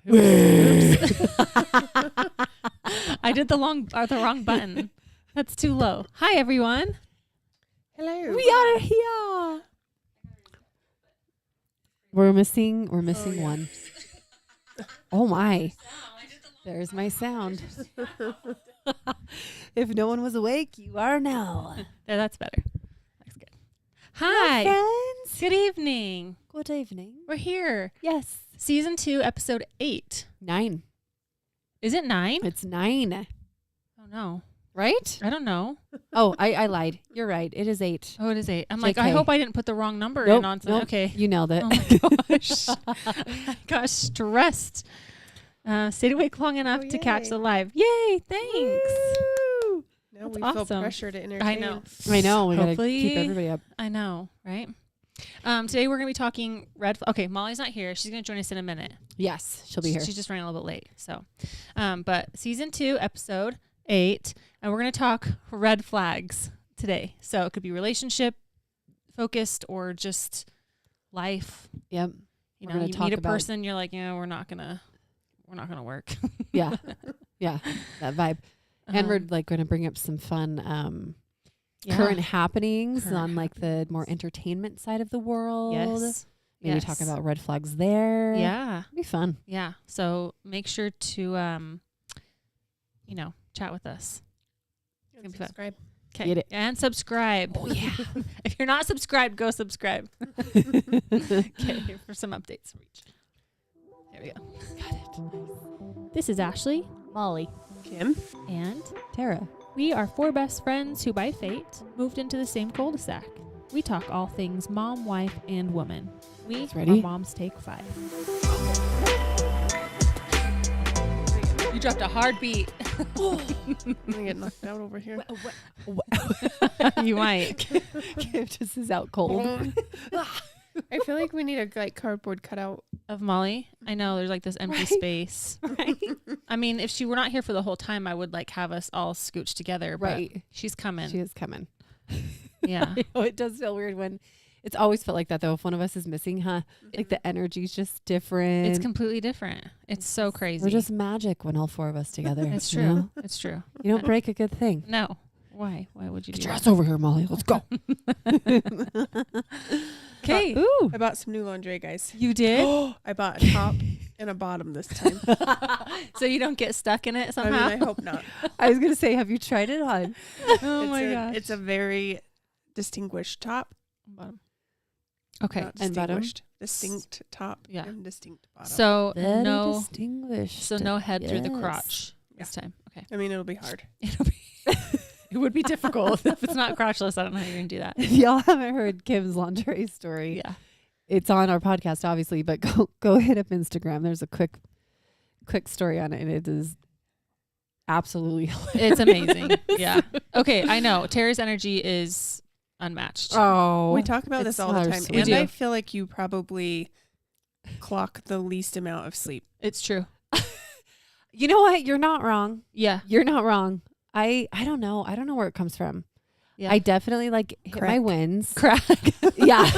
Oops. I did the wrong button. That's too low. Hi, everyone. Hello. We are here. We're missing one. Oh my. There's my sound. If no one was awake, you are now. There, that's better. That's good. Hi. friends. Good evening. Good evening. We're here. Yes. Season 2, episode 8. 9. Is it 9? It's 9. Oh, no. Right? I don't know. Oh, I lied. You're right. It is 8. Oh, it is 8. I'm like, JK. I hope I didn't put the wrong number Nope, in on something. nope. Okay. You nailed it. Oh my gosh. I got stressed. Stayed awake long enough to catch yay. the live. Yay. Thanks. Woo. Now That's we awesome. feel pressure to entertain. I know. I know. We got to Hopefully- keep everybody up. I know, right? Today we're going to be talking okay, Molly's not here. She's going to join us in a minute. Yes, she'll be here. She's just running a little bit late. So, but season 2, episode 8, and we're going to talk red flags today. So it could be relationship focused or just life. Yep. You We're know, gonna you talk meet a about- person, you're like, yeah, we're not gonna work. Yeah. Yeah. That vibe. And we're Um, like going to bring up some fun yeah. current happenings Current on like the more entertainment side of the world. Yes. Maybe Yes. talk about red flags there. Yeah. It'd be fun. Yeah. So make sure to chat with us. And gonna be fun. subscribe. Okay. Get it. And subscribe. Oh, yeah. If you're not subscribed, go subscribe. Okay, for some updates. There we go. Got it. This is Ashley, Molly. Kim. and Tara. we are 4 best friends who, by fate, moved into the same cul-de-sac. We talk all things mom, wife, and woman. We Guys ready? are Moms Take 5. You dropped a hard beat. I'm gonna get knocked out over here. You might. Kim just is out cold. I feel like we need a like cardboard cutout. Of Molly. I know there's like this empty Right. space. Right. I mean, if she were not here for the whole time, I would like have us all scooched together. But Right. she's coming. She is coming. Yeah. I know, it does feel weird when it's always felt like that though. If one of us is missing, huh? Like the energy's just different. It's completely different. It's so crazy. We're just magic when all 4 of us together. It's you true. know? It's true. You don't break a good thing. No. Why? Why would you Get do your that? ass over here, Molly. Let's go. Okay. Ooh. I bought some new lingerie, guys. You did? I bought a top and a bottom this time. So you don't get stuck in it I mean, somehow? I hope not. I was going to say, have you tried it on? Oh it's my a, gosh. It's a very distinguished top. Bottom. Okay. Not And bottom? distinguished. Distinct top. Yeah. And distinct bottom. So Very no distinguished. so no head through the Yes. crotch this time. Okay. I mean, it'll be hard. It'll be it would be difficult if it's not crotchless. I don't know how you're gonna do that. If y'all haven't heard Kim's lingerie story, Yeah. it's on our podcast, obviously, but go hit up Instagram. There's a quick story on it, and it is absolutely hilarious. It's amazing. Yeah. Okay, I know. Tara's energy is unmatched. Oh, We talk about it's this all the time. sweet. We And do. I feel like you probably clock the least amount of sleep. It's true. You know what? You're not wrong. Yeah. You're not wrong. I don't know. I don't know where it comes from. Yeah. I definitely like hit my Crack. wins. Crack. Yeah.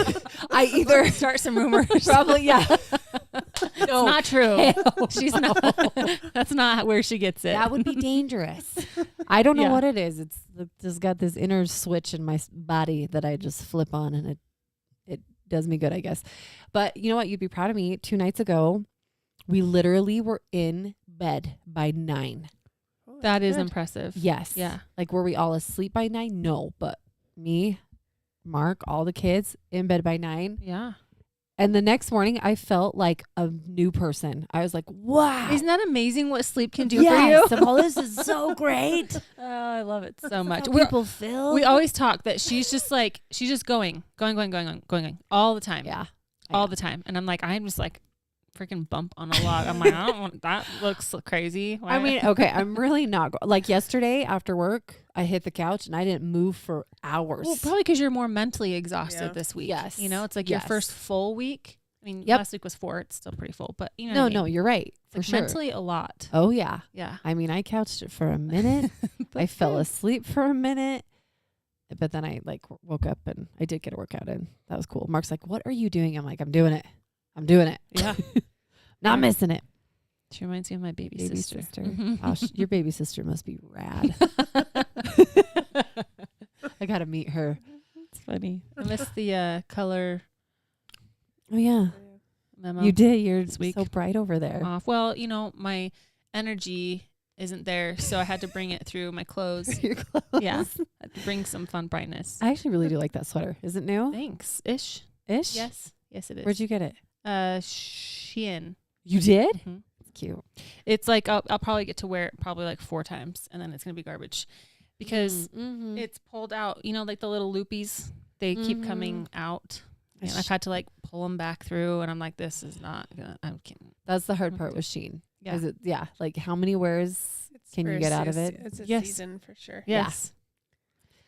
I either Start some rumors. probably, yeah. It's not true. Hell She's not. That's not where she gets it. That would be dangerous. I don't know Yeah. what it is. It's just got this inner switch in my body that I just flip on, and it does me good, I guess. But you know what? You'd be proud of me. 2 nights ago, we literally were in bed by 9. Oh, That that's is good. impressive. Yes. Yeah. Like, were we all asleep by 9? No, but me, Mark, all the kids in bed by 9. Yeah. And the next morning, I felt like a new person. I was like, wow. Isn't that amazing what sleep can do yes, for you? Well, this is so great. Oh, I love it so much. How people feel. We always talk that she's just going all the time. Yeah. All the time. And I'm like, I'm just like freaking bump on a log. I'm like, I don't want that. Looks crazy. Why? I mean, okay, I'm really not like yesterday after work, I hit the couch and I didn't move for hours. well, probably because you're more mentally exhausted Yeah. this week. Yes. You know, it's like your Yes. first full week. I mean, Yep. last week was 4. It's still pretty full, but you know, no, what I mean? no, you're right. It's For like sure. mentally a lot. Oh, yeah. Yeah. I mean, I couched it for a minute. I fell asleep for a minute. But then I like woke up and I did get a workout in. That was cool. Mark's like, what are you doing? I'm like, I'm doing it. Yeah. Not missing it. She reminds me of my baby sister. Mhm. Wow, your baby sister must be rad. I gotta meet her. It's funny. I miss the color Oh yeah, memo. you did. You're this week. so bright over there. Off. Well, my energy isn't there, so I had to bring it through my clothes. Your clothes. Yeah, I had to bring some fun brightness. I actually really do like that sweater. Is it new? Thanks. Ish. Ish. Yes, it is. Where'd you get it? Shein. You did? Mm-hmm. It's cute. It's like I'll probably get to wear it probably like 4 times, and then it's gonna be garbage because Mm-hmm. it's pulled out. Like the little loopies, they keep coming out, and I've had to like pull them back through, and I'm like, this is not gonna. I'm kidding. That's the hard part with Shein. Yeah. Is it? Yeah. Like how many wears can you get out of it? It's a Yes. season for sure. Yes,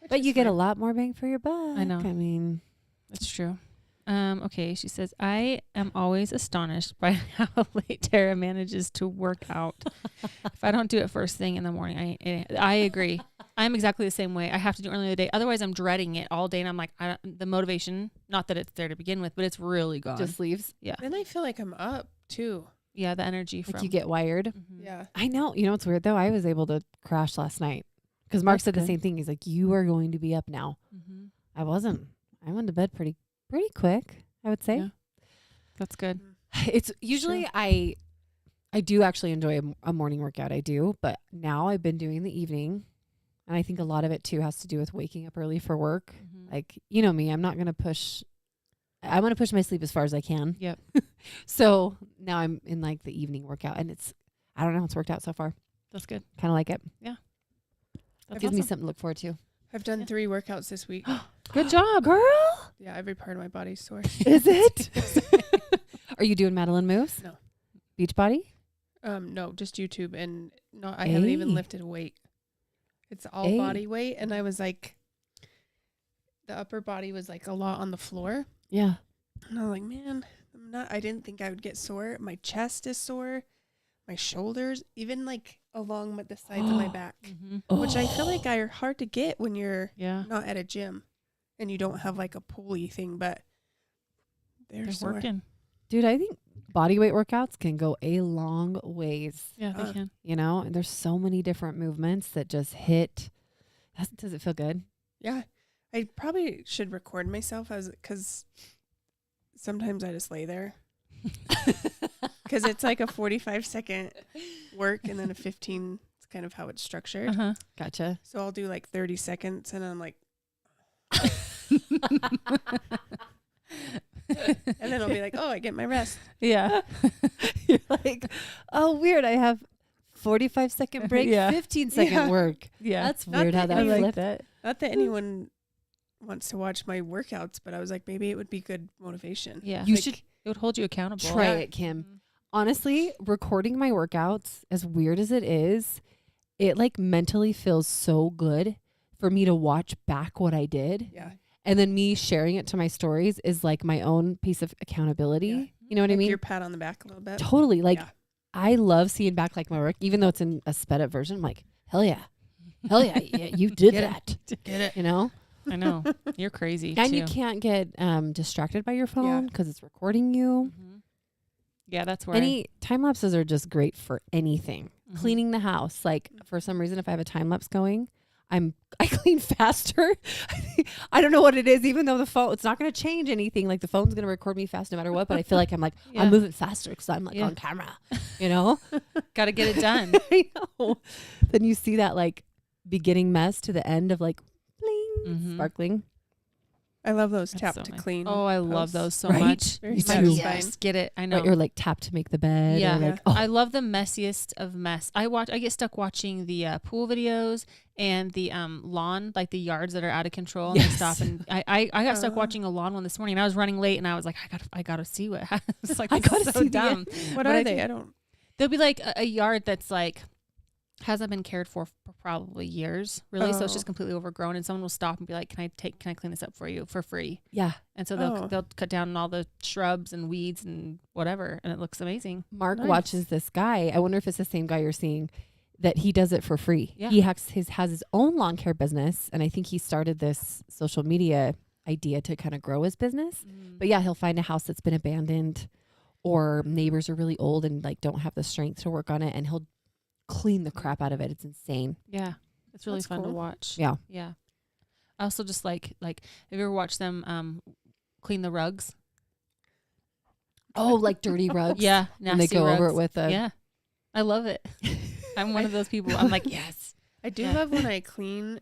Which But is you get a fine. lot more bang for your buck. I know. I mean, that's true. Okay, she says, I am always astonished by how late Tara manages to work out. If I don't do it first thing in the morning, I agree. I'm exactly the same way. I have to do it early in the day. Otherwise, I'm dreading it all day, and I'm like, the motivation, not that it's there to begin with, but it's really gone. just leaves. Yeah. Then I feel like I'm up too. Yeah, the energy from. Like you get wired. Mhm. Yeah. I know. You know what's weird though? I was able to crash last night because Mark That's said the good. same thing. He's like, "You are going to be up now." Mhm. I wasn't. I went to bed pretty quick, I would say. Yeah. That's good. It's usually I do actually enjoy a morning workout. I do, but now I've been doing the evening, and I think a lot of it too has to do with waking up early for work. Mhm. Like, you know me, I'm not going to push. I want to push my sleep as far as I can. Yep. So now I'm in like the evening workout, and I don't know, it's worked out so far. That's good. Kind of like it. That's Gives me awesome. something to look forward to. I've done Yeah. 3 workouts this week. Good job. Girl, Yeah, every part of my body's sore. is it? Are you doing Madeline moves? No. Beach body? No, just YouTube, and I haven't even Ay. lifted a weight. It's all Ay. body weight, and I was like, the upper body was like a lot on the floor, Yeah. and I was like, man, I didn't think I would get sore. My chest is sore, my shoulders, even like along the sides of my back, Mhm. which I feel like are hard to get when you're Yeah. not at a gym and you don't have like a pulley thing, but they're They're sore. working. Dude, I think body weight workouts can go a long ways, Yeah, they can. you know? And there's so many different movements that just hit. Does it feel good? Yeah, I probably should record myself because sometimes I just lay there because it's like a 45-second work and then a 15. It's kind of how it's structured. Uh-huh. Gotcha. So I'll do like 30 seconds and I'm like, and then I'll be like, oh, I get my rest. Yeah. You're like, oh, weird. I have 45-second break, Yeah. 15-second Yeah. work. Yeah. That's Not weird how that that I like flipped. that. Not that anyone wants to watch my workouts, but I was like, maybe it would be good motivation. Yeah. You Like, should It would hold you accountable. try Yeah. it, Kim. Mhm. Honestly, recording my workouts, as weird as it is, it like mentally feels so good for me to watch back what I did. Yeah. And then me sharing it to my stories is like my own piece of accountability. Yeah. You know what I Like mean? your pat on the back a little bit. Totally. Like Yeah. I love seeing back like my work, even though it's in a sped up version. I'm like, hell yeah. Hell yeah. Yeah, you did Get that. Get it? You know? I know. You're crazy. And too. you can't get distracted by your phone Yeah. because it's recording you. Mhm. Yeah, that's where Any time lapses are just great for anything. Mhm. Cleaning the house. Like for some reason, if I have a time lapse going, I clean faster. I don't know what it is, even though it's not going to change anything. Like the phone's going to record me fast no matter what. But I feel like I'm like, Yeah. I'm moving faster because I'm like Yeah. on camera, you know? got to get it done. I know. Then you see that like beginning mess to the end of like bling, Mhm. sparkling. I love those That's tap so to nice. clean. Oh, I love posts. those so Right? much. Very Me Like, too. satisfying. yes, get it. I know. Right, or like tap to make the bed. Yeah. Or like, Yeah. I love the messiest of mess. I get stuck watching the pool videos and the lawn, like the yards that are out of control. And they Yes. stop. And I got stuck Oh. watching a lawn one this morning. And I was running late, and I was like, I gotta see what happens. It's like I it's gotta so see the dumb. end. What But are I they? think- I don't. There'll be like a yard that's like hasn't been cared for probably years, really. So it's Oh. just completely overgrown. And someone will stop and be like, can I clean this up for you for free? yeah. And so Oh. they'll cut down all the shrubs and weeds and whatever, and it looks amazing. Mark Nice. watches this guy. I wonder if it's the same guy you're seeing, that he does it for free. Yeah. He has his own lawn care business, and I think he started this social media idea to kind of grow his business. But yeah, he'll find a house that's been abandoned, or neighbors are really old and like don't have the strength to work on it, and he'll clean the crap out of it. It's insane. Yeah. It's really That's fun to cool. watch. Yeah. Yeah. I also just like have you ever watched them clean the rugs? Oh, like dirty rugs. Yeah. And they Nasty go rugs. over it with a Yeah. I love it. I'm one of those people. I'm like, yes. I do Yeah. love when I clean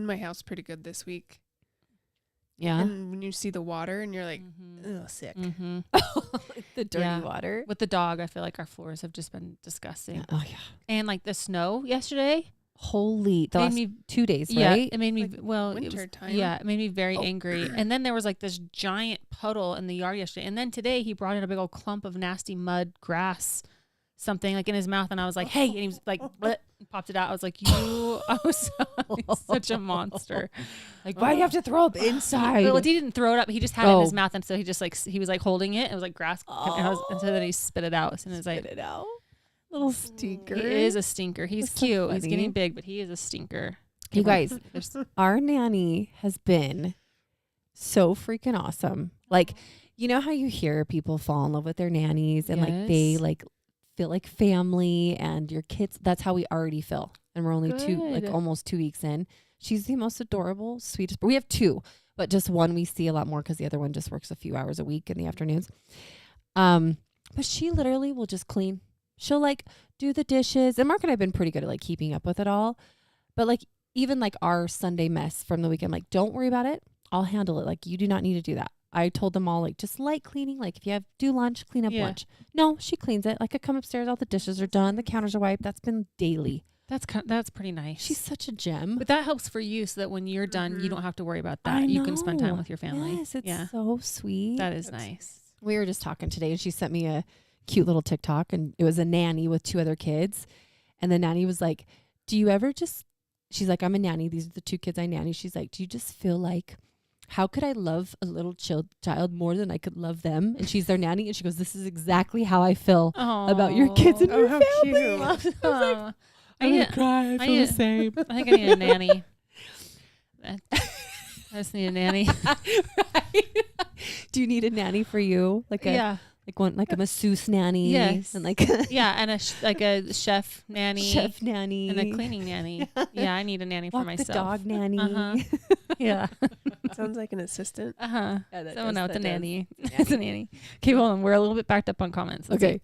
my house pretty good this week. yeah. And when you see the water and you're like, Mhm. ugh, sick. Mhm. The dirty Yeah. water. With the dog, I feel like our floors have just been disgusting. Oh yeah. And like the snow yesterday Holy, the made last me 2 days, yeah, right? it made me Like well, it winter was, time. yeah, it made me very Oh. angry. And then there was like this giant puddle in the yard yesterday. And then today he brought in a big old clump of nasty mud, grass, something like in his mouth, and I was like, "Hey!" And he was like, "What?" And popped it out. I was like, he's such a monster. Like, Why do you have to throw up inside? Well, he didn't throw it up. He just had it in his Oh. mouth, and so he just like he was like holding it. It was like grass, and so then he spit it out as soon as I. Spit it out. Little stinker. He is a stinker. He's That's so cute. He's funny. getting big, but he is a stinker. You guys, There's- our nanny has been so freaking awesome. Like, you know how you hear people fall in love with their nannies and like they Yes. like feel like family, and your kids, that's how we already feel. And we're only Good. almost 2 weeks in. She's the most adorable, sweetest. We have two, but just one we see a lot more because the other one just works a few hours a week in the afternoons. But she literally will just clean. She'll like do the dishes. And Mark and I have been pretty good at like keeping up with it all. But like even like our Sunday mess from the weekend, like don't worry about it. I'll handle it. Like you do not need to do that. I told them all like just light cleaning. Like if you have do lunch, clean up Yeah. lunch. No, she cleans it. Like I come upstairs, all the dishes are done, the counters are wiped. That's been daily. that's pretty nice. She's such a gem. But that helps for you so that when you're done, you Mhm. don't have to worry about I that. You can spend time know. with your family. Yes, it's yeah, so sweet. that is That's- nice. We were just talking today and she sent me a cute little TikTok, and it was a nanny with two other kids. And the nanny was like, do you ever just, she's like, I'm a nanny. These are the two kids I nanny. She's like, do you just feel like, how could I love a little child more than I could love them? And she's their nanny. And she goes, this is exactly how I feel about your kids and Oh, your how family. cute. I need, cry. I feel the same. I think I need a nanny. I just need a nanny. Right? Do you need a nanny for you? Like a Yeah, like a masseuse nanny? Yes. And like yeah, and like a chef nanny, chef nanny. and a cleaning nanny. Yeah, I need a nanny for Walk myself. the dog nanny. Uh-huh. Yeah. Sounds like an assistant. Uh-huh. Yeah, that Someone does- out the that does. nanny. It's a nanny. Okay, hold on. We're a little bit backed up on comments. Let's Okay.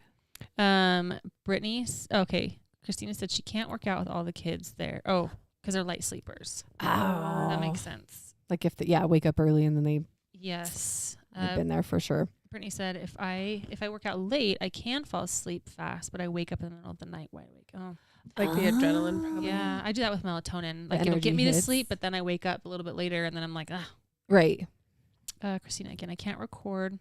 see. Brittany. Okay. Christina said she can't work out with all the kids there. Oh, because they're light sleepers. Oh. That makes sense. Like if wake up early and then they've Yes. been there for sure. Brittany said if I work out late, I can fall asleep fast, but I wake up in the middle of the night wide awake. Oh, Like the adrenaline, probably. yeah. I do that with melatonin. The Like it'll energy get me to hits. sleep, but then I wake up a little bit later, and then I'm like, ah. Right. Christina again. I can't record.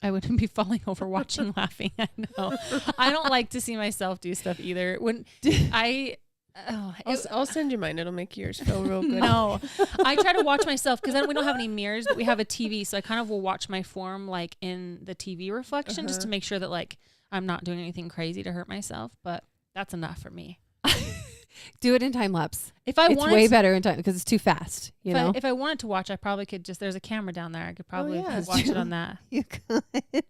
I wouldn't be falling over watching laughing. I know. I don't like to see myself do stuff either. When I I'll send you mine. It'll make yours feel real good. no, I try to watch myself because then we don't have any mirrors, but we have a TV, so I kind of will watch my form like in the TV reflection just to make sure that like I'm not doing anything crazy to hurt myself. But that's enough for me. Do it in time lapse. If I It's wanted way to, better in time because it's too fast. You know. if I wanted to watch, I probably could just. There's a camera down there. I could probably yeah, watch true. it on that. You could.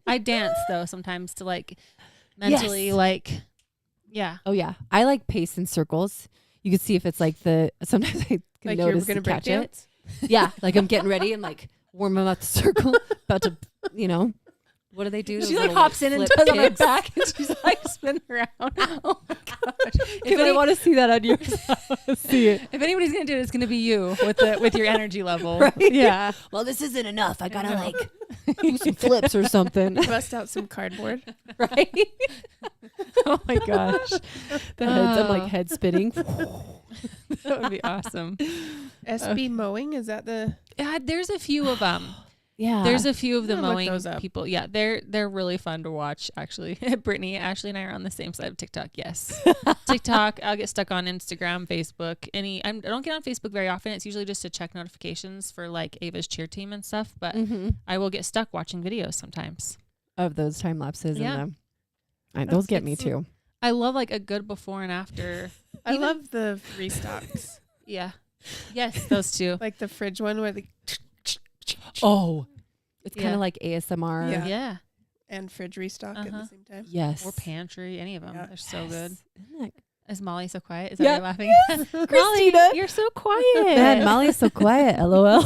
I dance though sometimes to like mentally Yes. like yeah. Oh yeah. I like pace in circles. You can see if it's like sometimes I can Like you're notice gonna to break catch it. dance. Yeah. Like I'm getting ready and like warming up the circle, about to, what do they do? She Those like little, hops in and flip does on her kicks? back and she's like spinning around. Oh my gosh. If I want to see that on yours, see it. If anybody's gonna do it, it's gonna be you with your energy level. Right? Yeah. Well, this isn't enough. I gotta like do some flips or something, Bust out some cardboard. right? Oh my gosh. The heads, I'm like head spinning. That would be awesome. SB mowing, is that the Yeah, there's a few of them. Yeah. There's a few of the I'm gonna look mowing those up. people. Yeah, they're really fun to watch. Actually, Brittany, Ashley, and I are on the same side of TikTok. Yes, TikTok. I'll get stuck on Instagram, Facebook. I don't get on Facebook very often. It's usually just to check notifications for like Ava's cheer team and stuff. But I will get stuck watching videos sometimes. of those time lapses. Yeah. And those get me too. I love like a good before and after. I love the restocks. Yeah. Yes, those two. Like the fridge one where the Oh, it's kind Yeah. of like ASMR. Yeah. Yeah. and fridge restock at the same time. Yes. Or pantry, any of them. Yeah. They're so good. Isn't that Is Molly so quiet? Is that Yeah. why you're laughing? Molly, you're so quiet. Man, Molly is so quiet. LOL.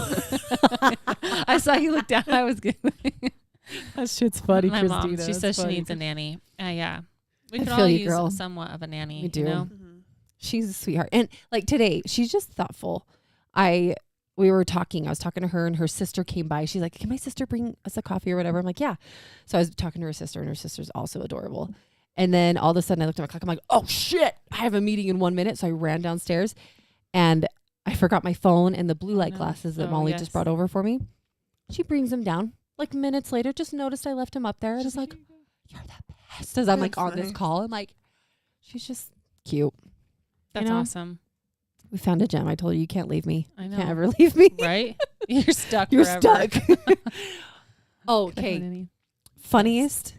I saw you look down. I was giggling. That shit's funny, My Christina. mom, she That's says funny. she needs a nanny. Yeah. We I could feel all you, use girl. somewhat of a nanny. We do. You know? She's a sweetheart. And like today, she's just thoughtful. We were talking. I was talking to her, and her sister came by. She's like, "Can my sister bring us a coffee or whatever?" I'm like, "Yeah." So I was talking to her sister, and her sister's also adorable. And then all of a sudden, I looked at my clock. I'm like, "Oh shit! I have a meeting in 1 minute." So I ran downstairs, and I forgot my phone and the blue light glasses that Molly just brought over for me. She brings them down. Like minutes later, just noticed I left him up there. I was like, "You're the best." As I'm like on this call, I'm like, she's just cute. That's You know? awesome. We found a gem. I told you can't leave me. I know. Can't ever leave me. Right? You're stuck You're forever. stuck. Okay. Funniest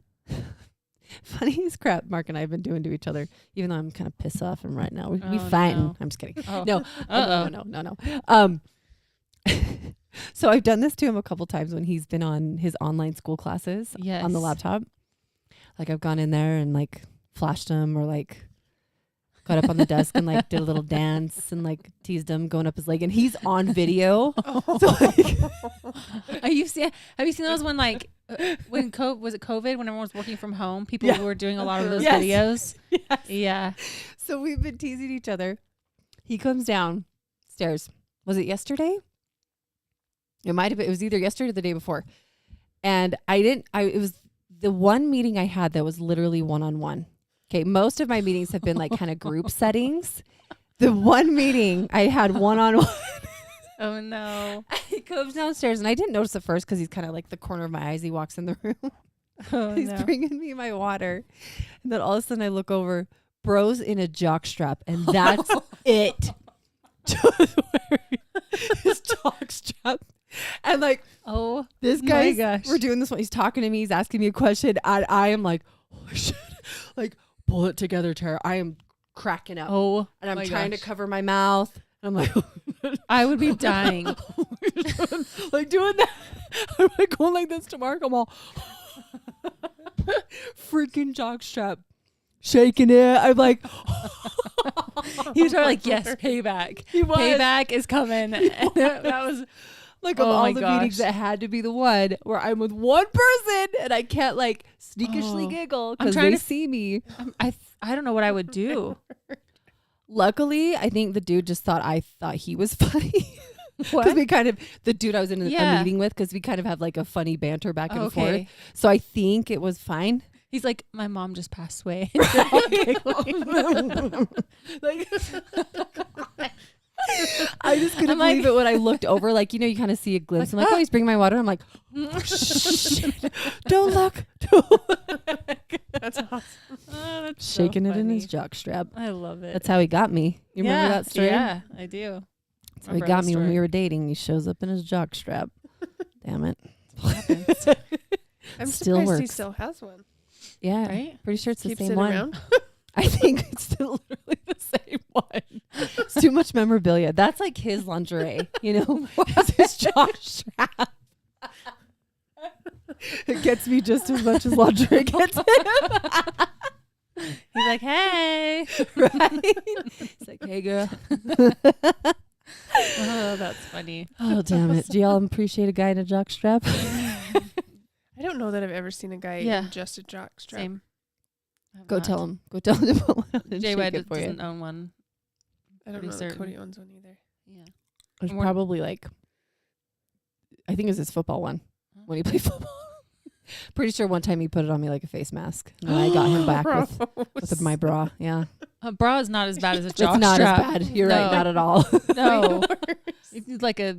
crap Mark and I have been doing to each other, even though I'm kind of pissed off him right now. We Oh, fighting. no. I'm just kidding. Oh. No, Uh-oh. no. So I've done this to him a couple times when he's been on his online school classes on the laptop. Like I've gone in there and like flashed him or like got up on the desk and like did a little dance and like teased him going up his leg, and he's on video. So, like, Have you seen those when like when was it COVID when everyone was working from home? People were doing a lot of those videos. Yes. Yeah. So we've been teasing each other. He comes downstairs. Was it yesterday? It might have been. It was either yesterday or the day before. And it was the one meeting I had that was literally one-on-one. Okay. Most of my meetings have been like kind of group settings. The one meeting I had one-on-one. Oh no. He comes downstairs and I didn't notice at first because he's kind of like the corner of my eyes. He walks in the room. Oh, He's bringing me my water. And then all of a sudden I look over, bro's in a jock strap, and that's it. Just wearing his jock strap. And like, oh, this my guy's, gosh. we're doing this one. He's talking to me. He's asking me a question. And I am like, holy shit. Like, pull it together, Tara. I am cracking up. Oh, and I'm my trying gosh. to cover my mouth. And I'm like, I would be dying. like doing that. I'm like going like this to Mark. I'm all freaking jock strap, shaking it. I'm like, He was probably like, yes, payback. He was. Payback is coming. And that was like of Oh all my the gosh. meetings that had to be the one where I'm with one person and I can't like sneakishly Oh. giggle I'm because trying they to- see me. I don't know what I would do. Luckily, I think the dude just thought I thought he was funny. What? Because we kind of, the dude I was in a Yeah. meeting with, because we kind of have like a funny banter back and forth. Okay. So I think it was fine. He's like, my mom just passed away. Like, I just couldn't I'm like- believe it when I looked over. Like, you know, you kind of see a glimpse. I'm like, oh, he's bringing my water. I'm like, oh, shit. Don't look. That's awesome. Oh, that's so Shaking it in funny. his jock strap. I love it. That's how he got me. You remember that story? Yeah, I do. That's how he got me when we were dating. He shows up in his jock strap. Damn it. I'm Still surprised he works. still has one. Yeah. Right? Pretty sure it's Keeps the same it one. around. I think it's still literally the same one. It's too much memorabilia. That's like his lingerie, you know? It's his jock strap. It gets me just as much as lingerie gets him. He's like, hey. Right? It's like, hey, girl. Oh, that's funny. Oh, damn it. Do y'all appreciate a guy in a jock strap? I don't know that I've ever seen a guy Yeah. in just a jock strap. Same. Go tell him. Go tell him to put one on and Jay shake Wed it for you. doesn't own one. I don't Pretty know that certain. Cody owns one either. Yeah. It's More- probably like, I think it was his football one when he played football. Pretty sure one time he put it on me like a face mask. And then I got him back with my bra. Yeah. A bra is not as bad as a jock It's not strap. as bad. You're right. No. Not at all. No. You need like a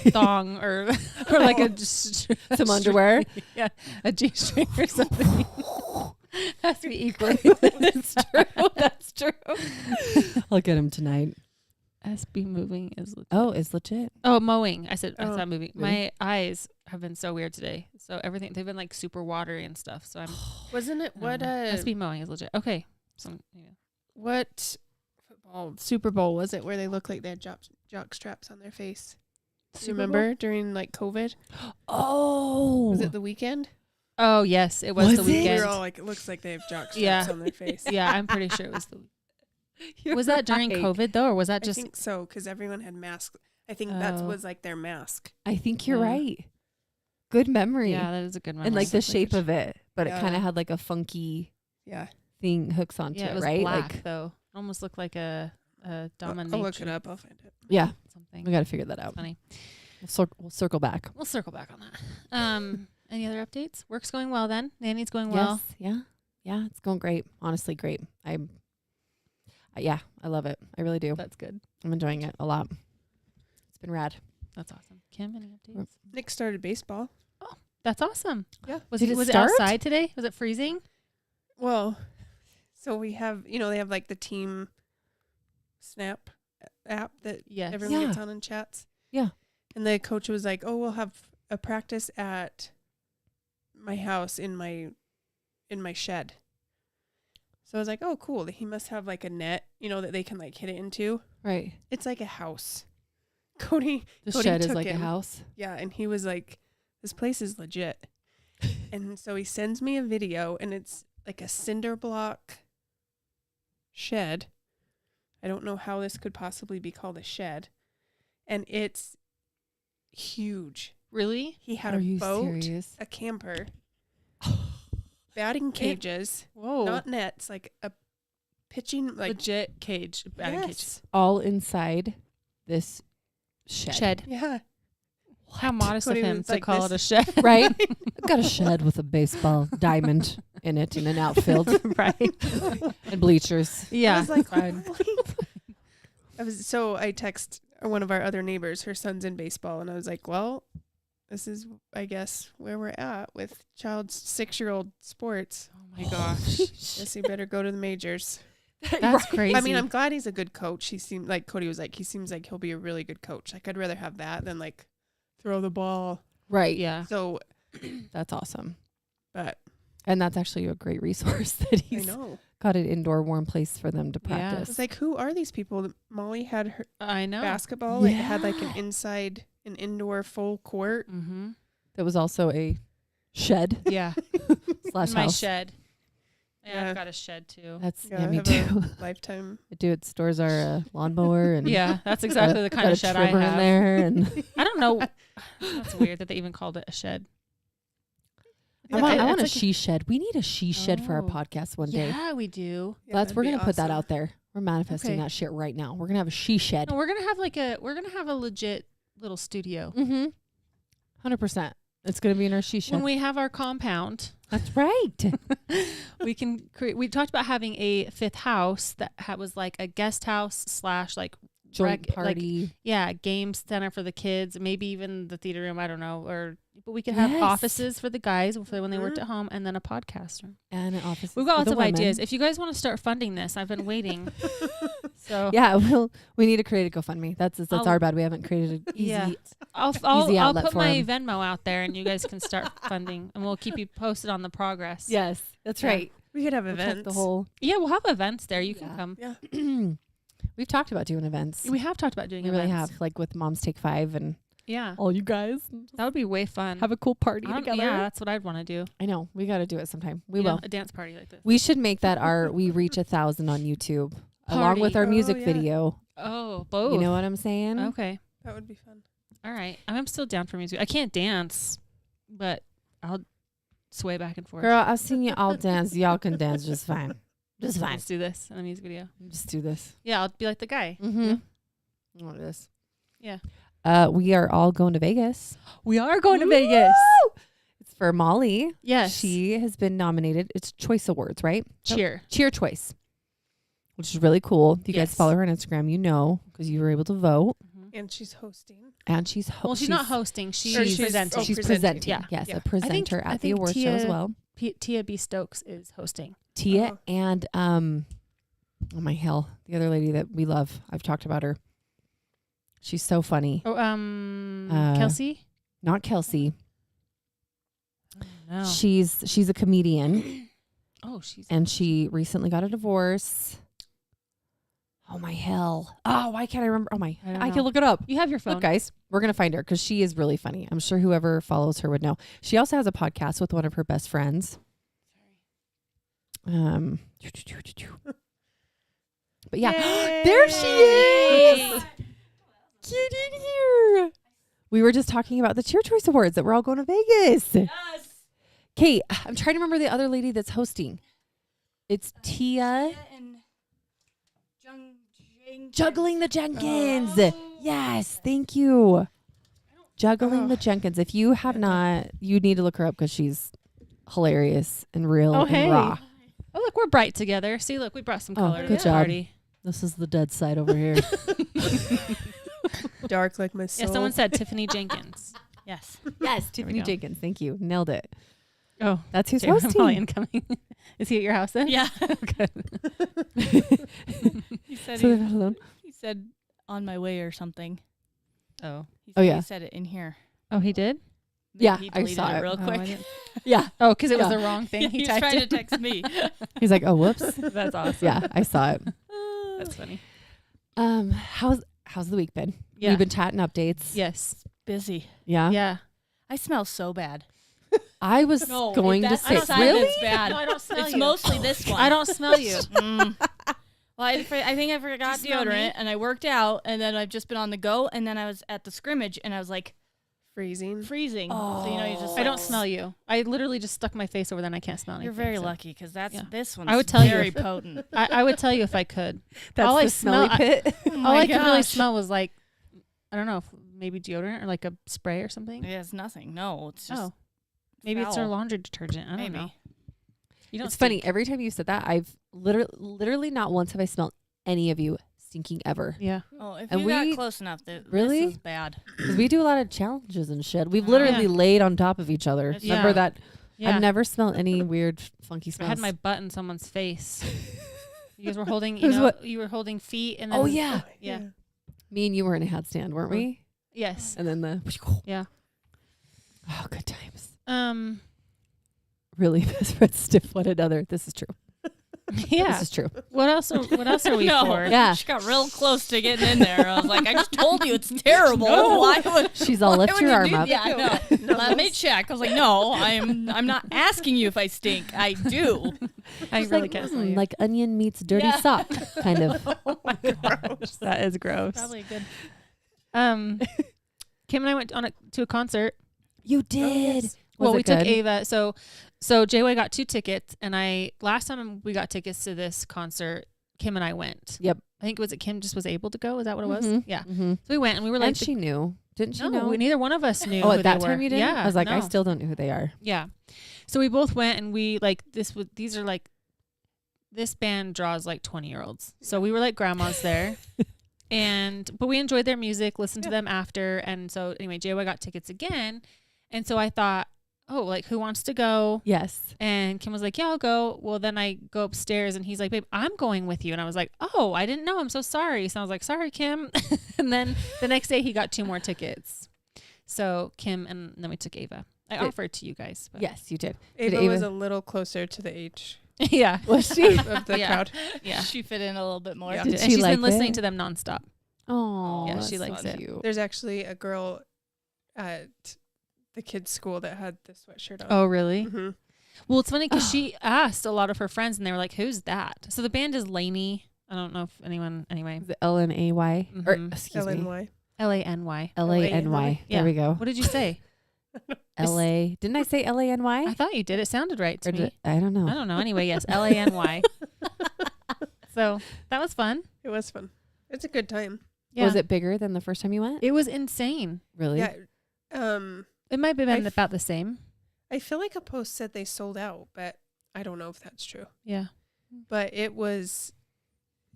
thong or like a just Some underwear. Yeah, a G-string or something. Has to be equally. That's true. That's true. I'll get him tonight. SB moving is legit. Oh, it's legit. Oh, mowing. I said I Oh, said moving. really? My eyes have been so weird today. So everything they've been like super watery and stuff. So I'm Wasn't it what SB mowing is legit. Okay. So yeah. what football Super Bowl was it where they look like they had jock straps on their face? Do you Super Bowl? remember during like COVID? Oh. Was it the weekend? Oh yes, it was, Was the it? We weekend. were all like, it looks like they have jock straps Yeah. on their face. Yeah, I'm pretty sure it was the. You're Was that during right. COVID though, or was that I just? think so, because everyone had masks. I think that Oh. was like their mask. I think you're Yeah. right. Good memory. Yeah, that is a good one. And like the Looks like shape a of it, but it Yeah. kind of had like a funky Yeah. thing hooks onto Yeah, it it, was right? black Like, though. Almost looked like a I'll domination. look it up. I'll find it. yeah, Something we got to figure that out. funny. We'll circle back. We'll circle back on that. Any other updates? Work's going well then. Nanny's going well. Yes, yeah, it's going great. Honestly, great. Yeah, I love it. I really do. That's good. I'm enjoying it a lot. It's been rad. That's awesome. Kim, any updates? Nick started baseball. That's awesome. Yeah. Was Did it it was start? it outside today? Was it freezing? Well, so we have, they have like the team Snap app that Yes. everyone Yeah. gets on and chats. Yeah. And the coach was like, "Oh, we'll have a practice at my house in my shed." So I was like, "Oh, cool. He must have like a net, that they can like hit it into." Right. It's like a house. Cody, The Cody shed is took like a him. house. yeah, and he was like, "This place is legit." And so he sends me a video, and it's like a cinder block shed. I don't know how this could possibly be called a shed. And it's huge. Really? He had Are a you boat, serious? a camper, batting cages, Whoa. not nets, like a pitching, like legit cage. Batting cage. yes. All inside this shed. Yeah. How modest Cody of him was to like call this. it a shed. Right? I've got a shed with a baseball diamond in it and an outfield Right. and bleachers. Yeah. I was like, fine. I text one of our other neighbors, her son's in baseball, and I was like, well, this is, I guess, where we're at with child's 6-year-old sports. Oh my gosh. Guess he better go to the majors. That's crazy. I mean, I'm glad he's a good coach. He seemed like Cody was like, he seems like he'll be a really good coach. Like, I'd rather have that than like throw the ball. Right. yeah. So, That's awesome. but And that's actually a great resource that I he's know. got an indoor warm place for them to Yeah. practice. It's like, who are these people? Molly had her I know. basketball. Like, it had like Yeah. an indoor full court. Mm-hmm. That was also a shed Yeah. slash My house. shed. Yeah, Yeah. I've got a shed too. That's Yeah, I me have too. a Lifetime. I do. It stores our lawnmower and Yeah, that's exactly the kind got of a shed I trimmer in have. there. And I don't know. That's weird that they even called it a shed. I Yeah, want, it- I it's want a like she shed. We need a she shed for our Oh. podcast one day. Yeah, we do. Yeah, We're that'd gonna be put that awesome. out there. We're manifesting Okay. that shit right now. We're gonna have a she shed. No, we're gonna have a legit little studio. Mm-hmm. 100%. It's gonna be in our she shed. When we have our compound, That's right. we can create. We talked about having a fifth house that was like a guest house / like Joint like, party. game center for the kids, maybe even the theater room. I don't know, but we could have Yes. offices for the guys for when they worked Mhm. at home, and then a podcast room. And an office. We've got for lots the of women. ideas. If you guys want to start funding this, I've been waiting. So Yeah, we need to create a GoFundMe. That's I'll- our bad. We haven't created an easy. Yeah. I'll Easy outlet put for my 'em. Venmo out there, and you guys can start funding, and we'll keep you posted on the progress. Yes, that's Yeah. right. We could have We'll check events. the whole. Yeah, we'll have events there. You can Yeah. come. Yeah. We've talked about doing events. We have talked about doing We really events. have, like with Moms Take 5 and Yeah, all you guys. that would be way fun. Have a cool party I don't- together. Yeah, that's what I'd want to do. I know. We got to do it sometime. We You know, will. a dance party like this. We should make that we reach 1,000 on YouTube along with Party. our Oh, music yeah. video. Oh, both. You know what I'm saying? Okay. That would be fun. All right. I'm still down for music. I can't dance, but I'll sway back and forth. Girl, I've seen you all dance. Y'all can dance just fine. Just fine. Let's do this in a music video. Just do this. Yeah, I'll be like the guy. Mm-hmm. What is Yeah. We are all going to Vegas. We are going to Woo! Vegas. It's for Molly. Yes. She has been nominated. It's Choice Awards, right? Cheer. Cheer Choice, which is really cool. If you guys Yes. follow her on Instagram, you know, because you were able to vote. And she's hosting. And she's Well, she's not hosting. She's Or she's- presenting. oh, She's presenting. presenting. Yeah. Yes, Yeah. a presenter I at the think award show as Tia- well. Tia B. Stokes is hosting. Tia Oh. and oh my hell, the other lady that we love. I've talked about her. She's so funny. Oh, Kelsey. Not Kelsey. No. She's a comedian Oh, she's. and she recently got a divorce. Oh my hell. Oh, why can't I remember? Oh my, I don't I know. can look it up. You have your phone. Look, guys, we're going to find her because she is really funny. I'm sure whoever follows her would know. She also has a podcast with one of her best friends. But yeah, there she is. Get in here. We were just talking about the Cheer Choice Awards that we're all going to Vegas. Yes. Kate, I'm trying to remember the other lady that's hosting. It's Tia. And Juggling the Jenkins. Yes, thank you. Juggling the Jenkins. If you have not, you need to look her up because she's hilarious and real Oh, and hey. raw. Oh, look, we're bright together. See, look, we brought some color to good the job. party. This is the dead side over here. Dark like my soul. Yeah, someone said Tiffany Jenkins. Yes. Yes, we Tiffany go. Jenkins. Thank you. Nailed it. Oh, That's who's Jay, probably hosting. incoming. Is he at your house then? Yeah. Good. He said So they're not alone. he said on my way or something. Oh. Oh, yeah. He said it in here. Oh, he did? Maybe Yeah, he I deleted saw it. real Oh, I quick. didn't- Yeah. Oh, because it was Yeah. the wrong thing. He He's typed trying to it. text me. He's like, oh, whoops. That's awesome. Yeah, I saw it. That's funny. How's the week been? Yeah. We've been chatting updates. Yes. Busy. Yeah. Yeah. I smell so bad. I was No, going to that's say, the sign really? that's bad. No, I don't smell It's you. mostly this one. I don't smell you. Mm. Well, I think I forgot Do you smell me? deodorant, and I worked out, and then I've just been on the go, and then I was at the scrimmage, and I was like freezing. freezing. So you know, you just I don't like, smell you. I literally just stuck my face over there and I can't smell anything. You're very so. lucky because that's Yeah. this one's I would tell you very if- potent. I would tell you if I could. That's All the I smell- smelly pit. All I could really smell was like, I don't know, maybe deodorant or like a spray or something. Yeah, it's nothing. No, it's just Oh, maybe it's our foul. laundry detergent. I don't Maybe. know. You don't It's funny. stink. Every time you said that, I've literally not once have I smelled any of you stinking ever. Yeah. Oh, if And you got we- close enough, Really? this is bad. Because we do a lot of challenges and shit. We've Oh, literally yeah. laid on top of each other. Yeah. Remember that? Yeah. I've never smelled any weird, funky I smells. had my butt in someone's face. You guys were holding, Who's what? you were holding feet and then. Oh, yeah. Yeah. Me and you were in a handstand, weren't we? Yes. And then the. Yeah. Oh, good times. Um. Really, best friends stiff one another. This is true. Yeah. This is true. What else? What else are we No. for? Yeah. She got real close to getting in there. I was like, I just told you it's terrible. No. Why would She's all why lift would your you arm do up. Yeah, I know. Let me check. I was like, no, I'm not asking you if I stink. I do. I She's really like, can't smell you. like onion meets dirty Yeah. sock, kind of. Oh my gosh, that is gross. Probably a good. Kim and I went to a concert. You did. yes. Was Well, it we took good? Ava. So Jay got 2 tickets, and last time we got tickets to this concert, Kim and I went. Yep. I think Kim just was able to go. Is that what it was? Mhm. Yeah. Mm-hmm. So we went, and we were like, And she knew, didn't she no, know? neither one of us knew. Oh, who at that they time were. you didn't? Yeah. I was like, I no. still don't know who they are. Yeah. So we both went, and we like these are like, this band draws like 20-year-olds. So we were like grandmas there. But we enjoyed their music, listened to them after. And so anyway, Jay got tickets again. And so I thought, oh, like who wants to go? Yes. And Kim was like, yeah, I'll go. Well, then I go upstairs and he's like, babe, I'm going with you. And I was like, oh, I didn't know. I'm so sorry. So I was like, sorry, Kim. And then the next day he got 2 more tickets. So Kim, and then we took Ava. I Good. offered to you guys. But Yes, you did. Ava, Ava- was a little closer to the age yeah. Was she? of the Yeah. crowd. Yeah. She fit in a little bit more. Yeah. Did And she she's like been listening it? to them nonstop. Oh, Yeah, that's she likes so it. cute. There's actually a girl at the kids' school that had the sweatshirt on. Oh, really? hmm Well, it's funny because she asked a lot of her friends and they were like, who's that? So the band is Laney. I don't know if anyone, anyway. Is it LNAY? Or, Mhm. excuse me. LNY. LANY. LANY. Yeah. There we go. What did you say? LA. Didn't I say I LANY? thought you did. It sounded right to Or me. did, I don't know. I don't know. Anyway, yes, LANY. So that was fun. It was fun. It's a good time. Yeah. Was it bigger than the first time you went? It was insane. Really? Yeah. It might have been I about the same. I feel like a post said they sold out, but I don't know if that's true. Yeah. But it was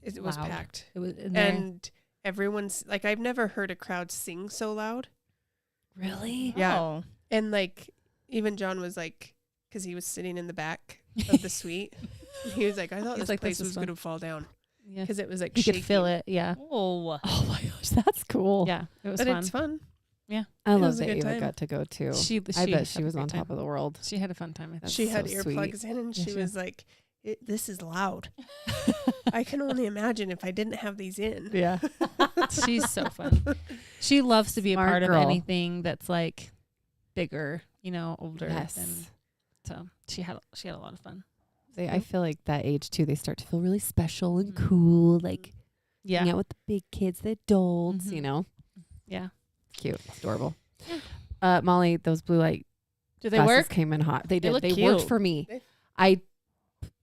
Loud. packed. It was in there. And everyone's like, I've never heard a crowd sing so loud. Really? Yeah. Oh. And like, even John was like, because he was sitting in the back of the suite, and he was like, I thought He's this like, place this is was fun. going to fall down Yeah. because it was like You shaking. could feel it. Yeah. Oh. Oh my gosh, that's cool. Yeah. It was But fun. it's fun. I It love was a that good Ava time. got to go too. She I bet had she a was great on time. top of the world. She had a fun time. I think. That's She had so earplugs sweet. in, and Yeah, she she was like, this is loud. I can only imagine if I didn't have these in. Yeah. She's so fun. She loves to be Smart a part girl. of anything that's like bigger, older. Yes. And so she had a lot of fun. I feel like that age too, they start to feel really special and cool, like Yeah. hang out with the big kids, the adults, Mhm. Yeah. Cute. Adorable. Molly, those blue light Do they glasses work? came in hot. They did. look They worked cute. for me. They- I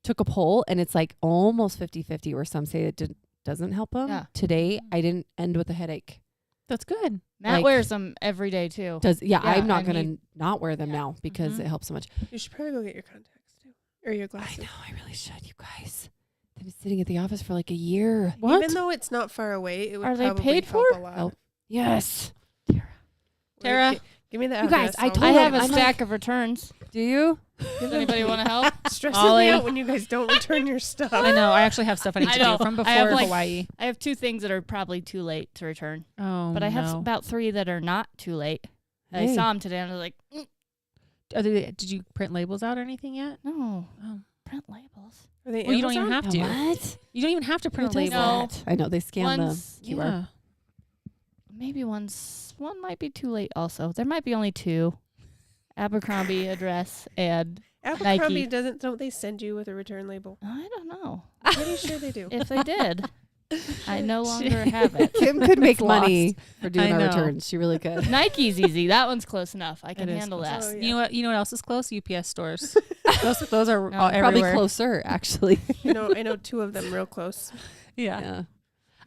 took a poll and it's like almost 50-50 where some say it doesn't help them. Yeah. Today, I didn't end with a headache. That's good. Matt Like- wears them every day too. Yeah, Yeah, I'm not and going to not wear them Yeah. now because Mhm. it helps so much. You should probably go get your contacts too, or your I glasses. know. I really should, you guys. They've been sitting at the office for like a year. Even though it's not far away, it would Are they probably paid help for? a lot. Oh, yes. Tara? Give me the You guys, address. I I'll- told I them, have a I'm stack of returns. Do you? Does anybody want to help? stresses Ollie. me out when you guys don't return your stuff. I know. I actually have stuff I need I to know. do from I have, before like- Hawaii. I have 2 things that are probably too late to return, Oh, but I have no. about 3 that are not too late. I Hey. saw them today and I was like, Did you print labels out or anything yet? no, Oh. print labels. Are they Well, you don't even Amazon? have to. What? You don't even have to print a Who does label. No. that? I know they scan One's- the QR. Yeah. Maybe one might be too late also. There might be only 2. Abercrombie address and Abercrombie Nike. don't they send you with a return label? I don't know. I'm pretty sure they do. If they did, I no longer have it. Kim could make It's money lost. for doing I our know. returns. She really could. Nike's easy. That one's close enough. I can It is handle close. that. Oh, yeah. You know what else is close? UPS stores. those are No, all Probably everywhere. closer, actually. I know 2 of them real close. Yeah. Yeah.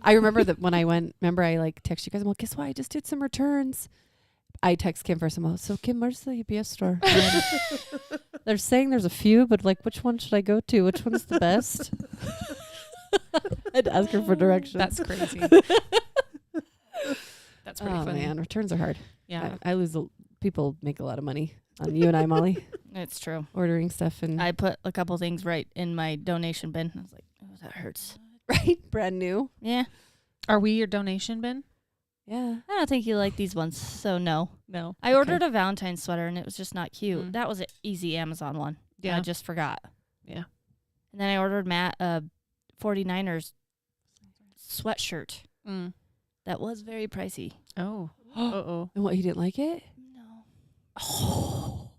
I remember that when I went, I like text you guys, well, guess what? I just did some returns. I text Kim first. I'm like, so Kim, where's the UPS store? They're saying there's a few, but like, which one should I go to? Which one's the best? I'd ask her for directions. That's crazy. That's pretty oh funny. man, returns are hard. Yeah. I lose. People make a lot of money on you and I, Molly, It's true. ordering stuff and I put a couple things right in my donation bin. I was like, oh, that hurts. right, brand new. Yeah. Are we your donation bin? Yeah. I don't think you like these ones, so no. No. I ordered a Valentine's sweater and it was just not cute. Mm. That was an easy Amazon one. Yeah. I just forgot. Yeah. And then I ordered Matt a 49ers sweatshirt. Mm. That was very pricey. Oh. Uh-oh. And what, he didn't like it? No. Oh.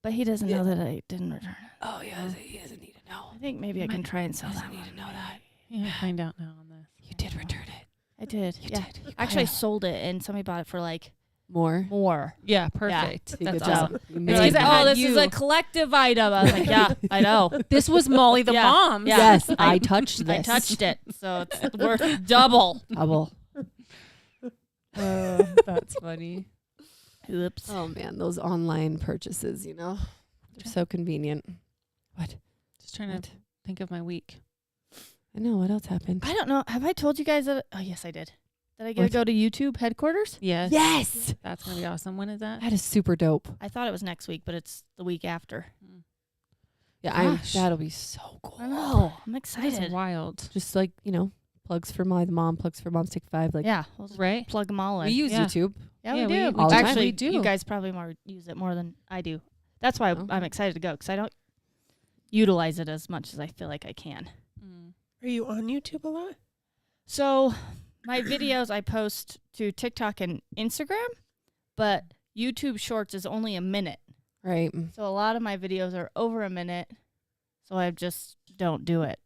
But he doesn't know that I didn't return it. Oh yeah, he doesn't need to know. I think maybe I can try and sell that Doesn't need one. to know that. Yeah, find out now on this. You did return it. I did. You yeah. did. You Actually, I got sold it and somebody bought it for like more. more. Yeah, perfect. You That's good job. awesome. You They're made like, because it it. had oh, this is you. a collective item. I was like, yeah, I know. This was Molly the Yeah. mom. Yeah. Yes, I touched this. I touched it, so it's worth double. Double. That's funny. Oops. Oh man, those online purchases, they're so convenient. What? Just trying What? to think of my week. I know. What else happened? I don't know. Have I told you guys that? Oh, yes, I did. Did I get to What? go to YouTube headquarters? Yes. Yes, That's going to be awesome. When is that? that is super dope. I thought it was next week, but it's the week after. Yeah, Gosh. that'll be so cool. I know. I'm That's excited. wild. Just like plugs for Molly the mom, plugs for Moms Take 5. Like Yeah, we'll just Right? plug them all in. we use Yeah. YouTube. yeah, Yeah, we do. all the time. Actually, We do. you guys probably use it more than I do. That's why Oh. I'm excited to go because I don't utilize it as much as I feel like I can. Mm. Are you on YouTube a lot? So my videos I post to TikTok and Instagram, but YouTube Shorts is only a minute. Right. So a lot of my videos are over a minute. So I just don't do it.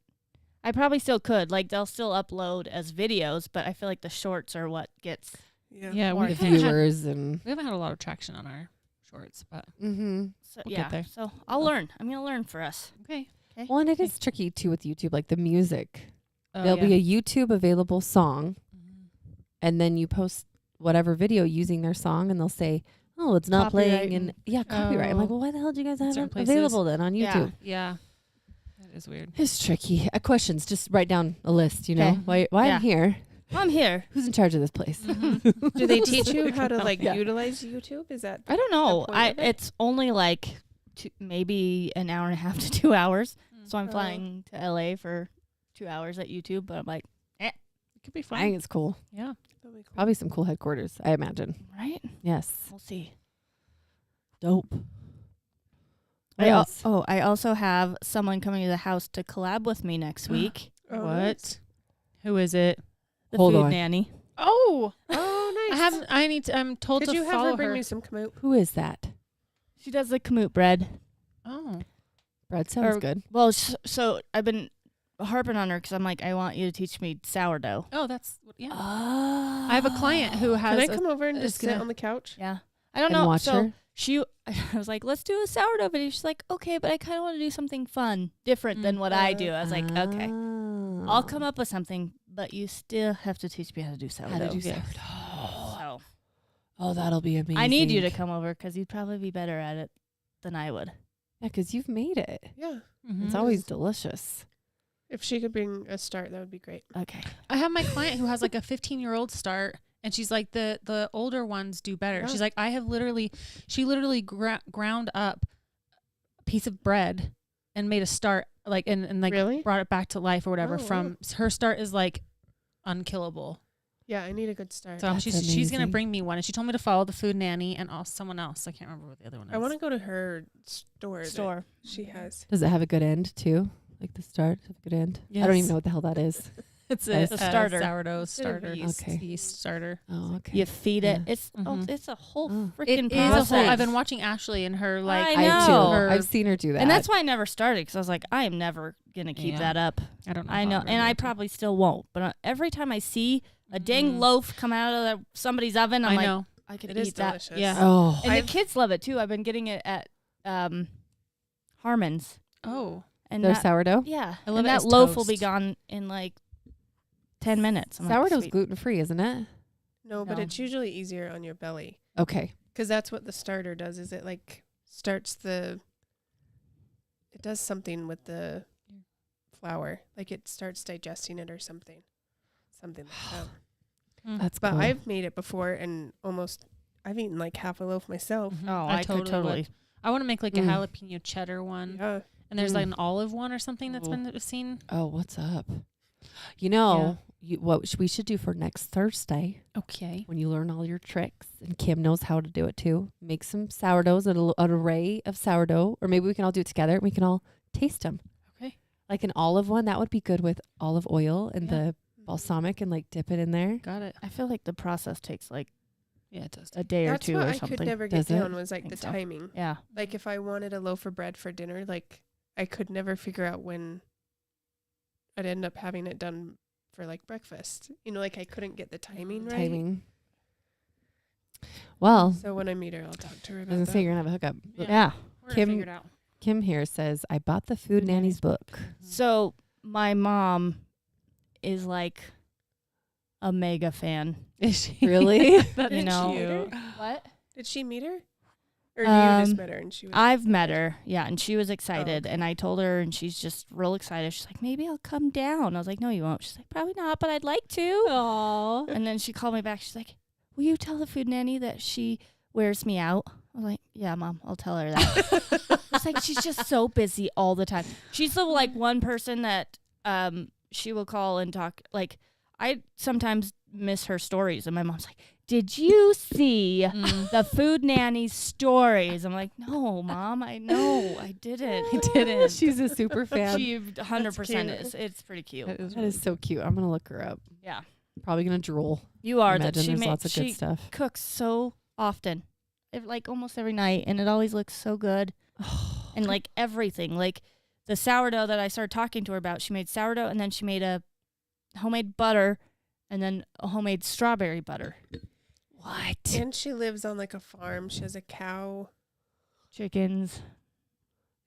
I probably still could. Like they'll still upload as videos, but I feel like the shorts are what gets. Yeah, More we The haven't, had, viewers and. we haven't had a lot of traction on our shorts, but Mm-hmm. So, We'll yeah. get there. So I'll learn. I'm gonna learn for us. okay. Well, and it is tricky too with YouTube, like the music. Oh, There'll be a YouTube available song, Mhm. and then you post whatever video using their song, and they'll say, "Oh, it's not playing," and copyright. I'm like, Oh. well, why the hell do you guys have Certain it places. available then on Yeah. YouTube? Yeah. That is weird. It's tricky. Questions. Just write down a list. Okay. Why Yeah. I'm here? I'm here. Who's in charge of this place? Mhm. Do they teach you how to like Yeah. utilize YouTube? Is that I don't know. The point of it? It's only like maybe an hour and a half to 2 hours. So I'm Oh. flying to LA for 2 hours at YouTube, but I'm like, It could be I fun. think it's cool. Yeah. that'll be cool. Probably some cool headquarters, I imagine. right? Yes. We'll see. Dope. else? I also have someone coming to the house to collab with me next week. Oh, What? nice. Who is it? The Hold food on. nanny. Oh, Oh, nice. I haven't. I need to. I'm told Could to you have follow her bring me some kamut? Who is that? She does the kamut bread. Oh, Bread sounds Or- good. Well, so I've been harping on her because I'm like, I want you to teach me sourdough. oh, that's yeah. Oh. I have a client who has. Can I come over and is just sit gonna- on the couch? Yeah. I don't And know. watch So her? I was like, let's do a sourdough video. She's like, okay, but I kind of want to do something fun, different than what I do. I was like, okay, I'll come up with something, but you still have to teach me how to do sourdough. How to do Yeah. sourdough. So Oh, that'll be amazing. I need you to come over because you'd probably be better at it than I would. Yeah, because you've made it. Yeah. Mhm. It's always delicious. If she could bring a start, that would be great. Okay. I have my client who has like a 15-year-old start, and she's like the older ones do better. Yeah. She's like, she literally ground up a piece of bread and made a start, like and like Really? brought it back to life or whatever. Oh, From her start is like unkillable. Yeah, I need a good start. So That's she's gonna amazing. bring me one, and she told me to follow the food nanny and also someone else. I can't remember what the other one is. I want to go to her store. Store. That she has. Does it have a good end too? Like the start have a good end? I don't Yes. even know what the hell that is. It's It's a a starter. sourdough Instead of starter. yeast. Okay. Yeast starter. Oh, okay. You feed it. Yeah. It's Mhm. it's a whole Oh. freaking It is a whole. process. I've been watching Ashley and her like. I I have too. know. Her- I've seen her do that. and that's why I never started because I was like, I am never gonna keep Yeah. that up. I don't know. I how know, I'm gonna and do I it. probably still won't. But every time I see a dang Mhm. loaf come out of somebody's oven, I'm I like, know. I could It eat is that. delicious. Yeah. Oh. And I've- the kids love it too. I've been getting it at Harmon's, Oh, and Their that, sourdough? yeah, I love and it that as loaf will be toast. gone in like 10 minutes. I'm like, Sourdough's sweet. gluten free, isn't it? No, but No. it's usually easier on your belly Okay. because that's what the starter does. Is it like starts the? It does something with the flour, like it starts digesting it or something, something like that. That's But cool. I've made it before and I've eaten like half a loaf myself. Mhm. Oh, I could totally. would. I want to make like a Mm. jalapeno cheddar one, Yeah. and there's like Mm. an olive one or something that's Ooh. been seen. Oh, what's up? You know, what we should do for next Thursday Okay. when you learn all your tricks, and Kim knows how to do it too. Make some sourdoughs, an array of sourdough, or maybe we can all do it together and we can all taste them. Okay. Like an olive one, that would be good with olive oil and Yeah. the balsamic and like dip it in there. Got it. I feel like the process takes like Yeah, it does. a day That's or two what or I something. could never get Does it? down was like Think the so. timing. Yeah. Like if I wanted a loaf of bread for dinner, like I could never figure out when I'd end up having it done for like breakfast. You know, like I couldn't get the timing right. Timing. Well, So when I meet her, I'll talk to her I was about gonna that. say you're gonna have a hookup. Yeah. Yeah. We're gonna Kim- figure it out. Kim here says, I bought the Food Food Nanny's Nanny's book. So my mom is like a mega fan. Is she Really? That's You know. cute. What? Did she meet her? Or you just Um, met her and she was I've met her, yeah, and she was excited, okay. and I told her, and she's just real excited. She's like, maybe I'll come down. I was like, no, you won't. She's like, probably not, but I'd like to. Aww. And then she called me back. She's like, will you tell the food nanny that she wears me out? I was like, yeah, Mom, I'll tell her that. It's like she's just so busy all the time. She's the like one person that she will call and talk. Like I sometimes miss her stories, and my mom's like, did you see the food nanny's stories? I'm like, no, Mom, I know, I didn't. I didn't. She's a super fan. She 100% cute. is. It's pretty cute. That is so cute. I'm gonna look her up. Yeah, Probably gonna drool. you are. Imagine That she there's ma- lots of she good stuff. cooks so often, like almost every night, and it always looks so good. And like everything, like the sourdough that I started talking to her about, she made sourdough, and then she made a homemade butter, and then a homemade strawberry butter. What? and she lives on like a farm. She has a cow. Chickens.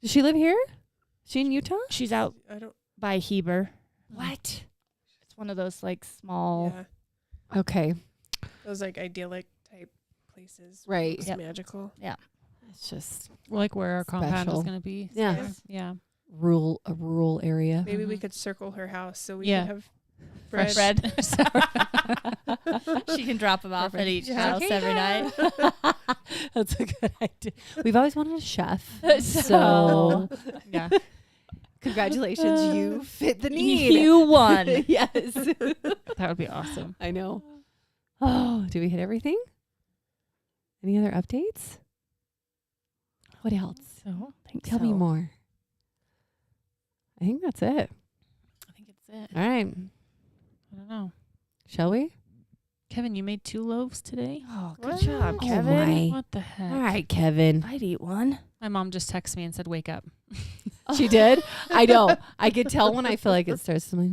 Does she live here? She in Utah? She's out I don't by Heber. What? It's one of those like small. yeah. Okay. Those like idyllic type places. Right. It's Yep. magical. It's just Like where our compound Special. is gonna be. Yeah. So, yeah. a rural area. Maybe we Mhm. could circle her house so we Yeah. could have bread. Bread. She can drop them off at each Yeah. house every night. That's a good idea. We've always wanted a chef. So So- Yeah. congratulations, you fit the need. You won. Yes. That would be awesome. I know. Oh, do we hit everything? Any other updates? What else? So think Tell me so. more. I think that's it. I think it's it. All right. I don't know. Shall we? Kevin, you made 2 loaves today? Oh, What? good job, Oh, Kevin. my. What the heck? All right, Kevin. I'd eat one. My mom just texted me and said, wake up. She did? I know. I could tell when I feel like it starts to like,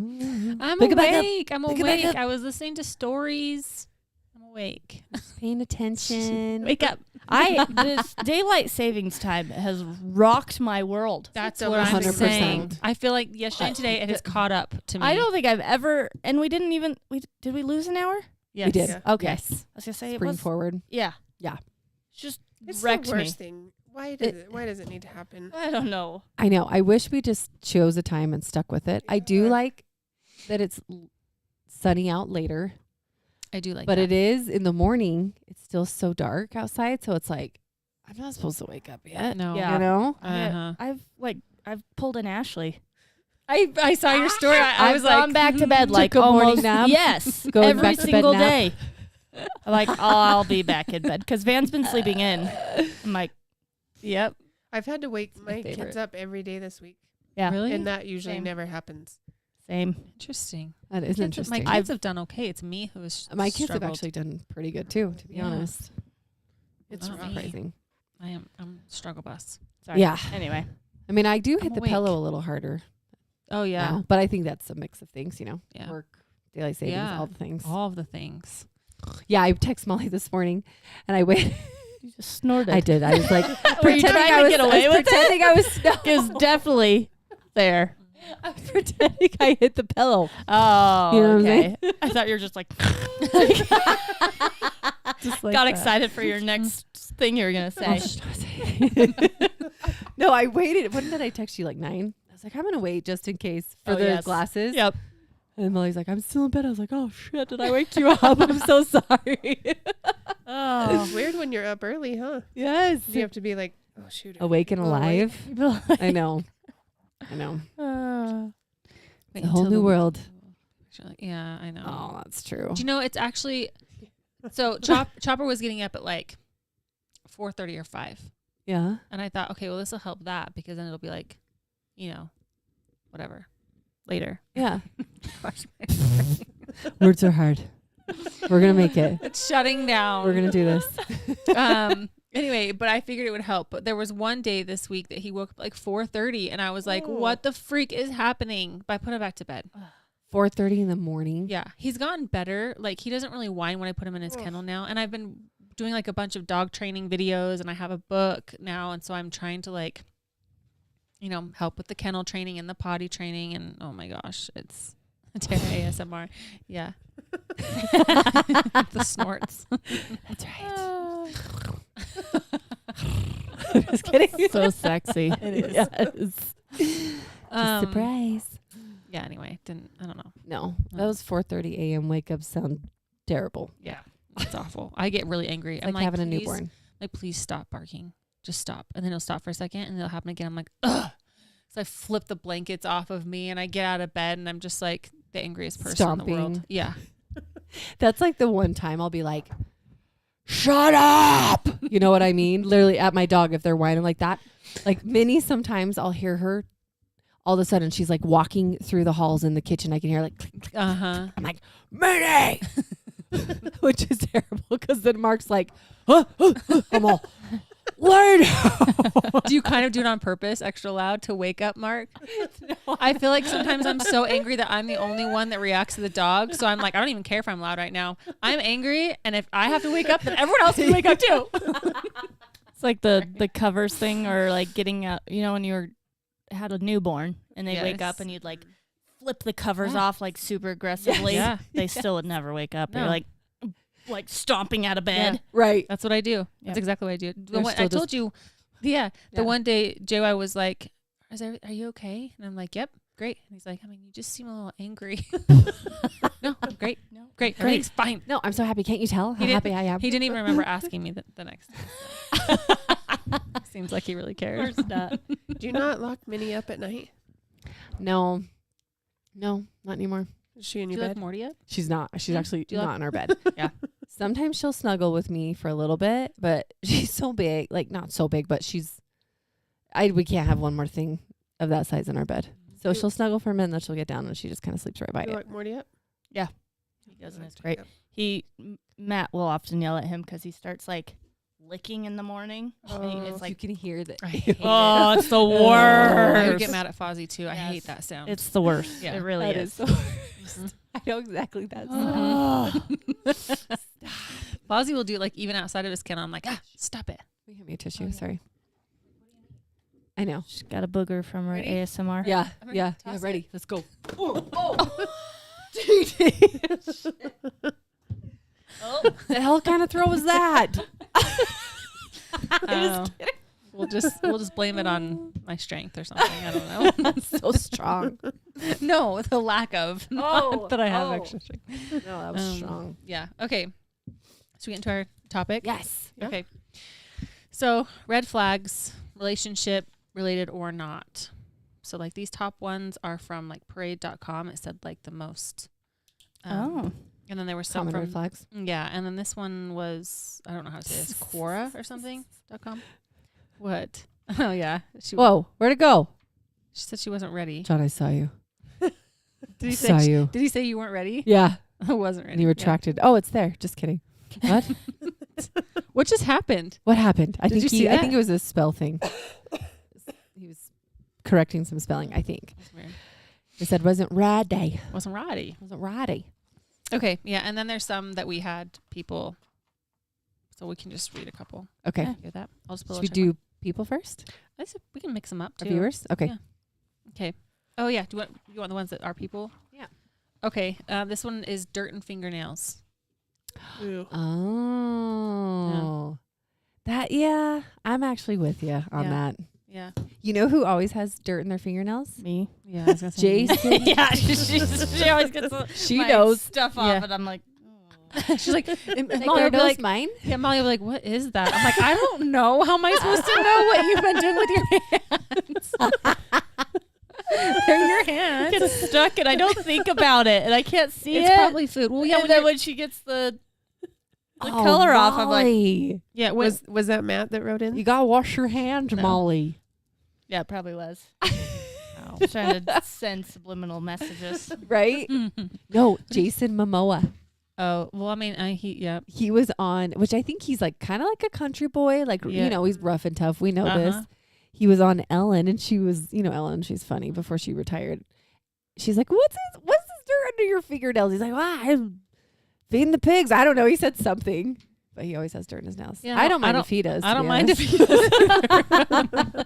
I'm Pick it back up. awake. I'm Pick it back awake. up. I was listening to stories. I'm awake. paying attention. Wake up. This daylight savings time has rocked my world. That's It's what I'm 100%. saying. I feel like yesterday and today it has caught up to me. I don't think I've ever, and we didn't even. Did we lose an hour? Yes. We did. Yeah. Okay. Yes. I was gonna say it Spring was. forward. Yeah. Yeah. It's just It's wrecked the me. worst thing. Why does it need to happen? I don't know. I know. I wish we just chose a time and stuck with it. I do Yeah. like that it's sunny out later, I do like but that. it is in the morning. It's still so dark outside. So it's like, I'm not supposed to wake up yet. No. Yeah. You know? Uh-huh. I've pulled an Ashley. I saw your story. I I've was gone like, back to bed Took like a morning almost nap? yes, Going every back to bed single nap? day. I'm like, oh, I'll be back in bed because Van's been sleeping in. I'm like, yep. I've had to wake my my favorite. kids up every day this week, yeah, Really? and that usually Same. never happens. same. Interesting. That is interesting. My kids have done okay. It's me who is My kids have struggled. actually done pretty good too, to be Yeah. honest. It's Not rough. me. Surprising. I'm struggle bus. Sorry. Yeah. Anyway, I mean, I do hit I'm the awake. pillow a little harder. Oh yeah. now, but I think that's a mix of things, Yeah. Work, daylight savings, Yeah. all the things. All of the things. Yeah, I text Molly this morning and I waited. you just snorted. I did. I was like Were you trying to get away with it? pretending I was no, It was definitely there. I was pretending I hit the pillow. Oh, You know what I'm okay. I thought you were just like, Just like got that. excited for your next thing you were gonna Oh, say. shit. No, I waited. When did I text you? Like 9? I was like, I'm gonna wait just in case for Oh, the yes. glasses. Yep. And Molly's like, I'm still in bed. I was like, oh shit, did I wake you up? I'm so sorry. Oh, It's weird when you're up early, huh? Yes. You have to be like, oh shoot, are Awake and people awake? alive. I know. I know. Wait It's a whole until new the- world. Yeah, I know. Oh, that's true. Do you know it's actually so Chopper was getting up at like 4:30 or 5. Yeah. And I thought, okay, well this will help that because then it'll be like, whatever. Later. Yeah. Words are hard. We're gonna make it. It's shutting down. We're gonna do this. Anyway, but I figured it would help. But there was one day this week that he woke up like 4:30 and I was like, Oh. what the freak is happening? But I put him back to bed. 4:30 in the morning. Yeah. He's gotten better. Like he doesn't really whine when I put him in his Ugh. kennel now. And I've been doing like a bunch of dog training videos and I have a book now. And so I'm trying to like, help with the kennel training and the potty training. And oh my gosh, it's ASMR. Yeah. The snorts. That's right. Just kidding. so sexy. It is. Yes. Surprise. Yeah. Anyway, I don't know. No, those 4:30 a.m. wake ups sound terrible. Yeah. It's awful. I get really angry. It's I'm like having a "Please," newborn. Like, please stop barking. Just stop. And then he'll stop for a second and it'll happen again. I'm like, ugh. So I flip the blankets off of me and I get out of bed and I'm just like the angriest person in the world. Stomping. Yeah. That's like the one time I'll be like, shut up. You know what I mean? Literally at my dog if they're whining like that. Like Minnie, sometimes I'll hear her. All of a sudden she's like walking through the halls in the kitchen. I can hear like, click, click, click. Uh-huh. I'm like, Minnie, which is terrible because then Mark's like, I'm all, lay down. Do you kind of do it on purpose, extra loud to wake up Mark? I feel like sometimes I'm so angry that I'm the only one that reacts to the dog. So I'm like, I don't even care if I'm loud right now. I'm angry. And if I have to wake up, then everyone else can wake up too. It's like the covers thing, or like getting out. When you had a newborn and they wake up Yes. and you'd like flip the covers Yeah. off like super aggressively. Yeah. They still would never wake up. No. They're like stomping out of bed. Right. That's what I do. Yep. That's exactly what I do. The They're one, still I told you, the Yeah. one day JY was like, are you okay? And I'm like, yep, great. And he's like, you just seem a little angry. No, I'm great. No. Great. Great. Everything's fine. No, I'm so happy. Can't you tell how He happy I am? He didn't even remember asking me the next day. Seems like he really cares. Do you not lock Minnie up at night? No, not anymore. Is she in Do your you like bed? Morty yet? She's not. She's Yeah. actually Do you like- not in our bed. Yeah. Sometimes she'll snuggle with me for a little bit, but she's so big. Like, not so big, but We can't have one more thing of that size in our bed. So she'll snuggle for a minute, and then she'll get down, and she just kind of sleeps right by You it. like Morty up? He doesn't. It's Right. great. Matt will often yell at him because he starts like licking in the morning. And Oh. it's You like, can hear that. I hate oh, it's the I would worst. get mad at Fozzie too. I hate Yes. that sound. It's the worst. Yeah. It really That is. is the worst. I know exactly that sound. Fozzie will do it like even outside of his kennel. I'm like, stop it. Will you hand me a tissue? Oh, yeah. Sorry. I know. She's got a booger from her Ready? ASMR. Yeah. I'm ready. Yeah. Toss Ready. Let's go. Oh. The hell kind of throw was that? Oh. We'll just blame it on my strength or something. I don't know. So strong. No, the lack of. Oh, Not that I have oh. extra strength. No, that was strong. Yeah. Okay. So we get into our topic. Yes. Yeah. Okay. So red flags, relationship related or not. So like these top ones are from like parade.com. It said like the most. Oh. And then there were some Common from red flags. yeah, and then this one was I don't know how to say this, Quora or something.com. What? Oh yeah. Whoa, where'd it go? She said she wasn't ready. John, I saw you. Did he Saw say you. Did he say you weren't ready? Yeah. I wasn't ready. And you Yeah. retracted. Oh, it's there. Just kidding. What? What just happened? What happened? I Did think you see I think that? it was a spell thing. He was correcting some spelling, I think. That's weird. He said wasn't ready. Wasn't ready. Wasn't ready. Okay, yeah, and then there's some that we had people, so we can just read a couple. Okay. Yeah. Hear that? I'll just put a Should we little check do people first? mark. I said we can mix them up Our too. viewers? Okay. Yeah. Okay. Oh yeah. Do you want the ones that are people? Yeah. Okay. This one is dirt and fingernails. Ew. Oh. Yeah, I'm actually with you on Yeah. that. Yeah. You know who always has dirt in their fingernails? Me. Yeah. I was gonna say Jason. Yeah. She always gets She my knows. stuff off, Yeah. and I'm like, She's like, and Like, Molly are will be those like, mine? yeah, Molly will be like, what is that? I'm like, I don't know. How am I supposed to know what you've been doing with your hands? They're your hands. get stuck, and I don't think about it, and I can't see It's it. probably food. Well, yeah. and When then you're- when she gets the Oh, color off, I'm like, Molly. yeah. When, Was that Matt that wrote in? You gotta wash your hands, No. Molly. yeah, it probably was. oh. Trying to send subliminal messages. Right? No, Jason Momoa. Oh well, I mean, yeah. He was on, which I think he's like kind of like a country boy. Like, Yeah. you know, he's rough and tough. We know this. He was on Ellen, and she was, you know, Ellen, she's funny before she retired. She's like, what's this dirt under your fingernails? He's like, I'm feeding the pigs. I don't know. He said something, but he always has dirt in his nails. Yeah, I don't mind if he does. I to don't be mind if honest. he does.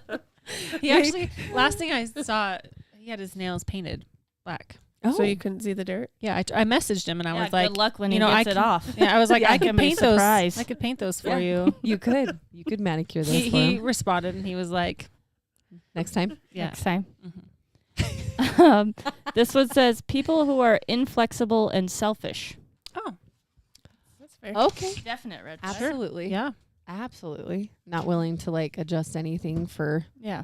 He actually, last thing I saw, he had his nails painted black. Oh, So you couldn't see the dirt? Yeah, I messaged him and I Yeah, was like, good luck when you he know, gets I it can- off. yeah, I was like, Yeah, I I could can be paint those. surprised. I could paint those for Yeah. you. you could manicure those He for him responded and he was like, next time. yeah. Next time. Mhm. This one says people who are inflexible and selfish. Oh, That's fair. Okay. Definite red flag. Absolutely. yeah. Absolutely. Not willing to like adjust anything for. Yeah.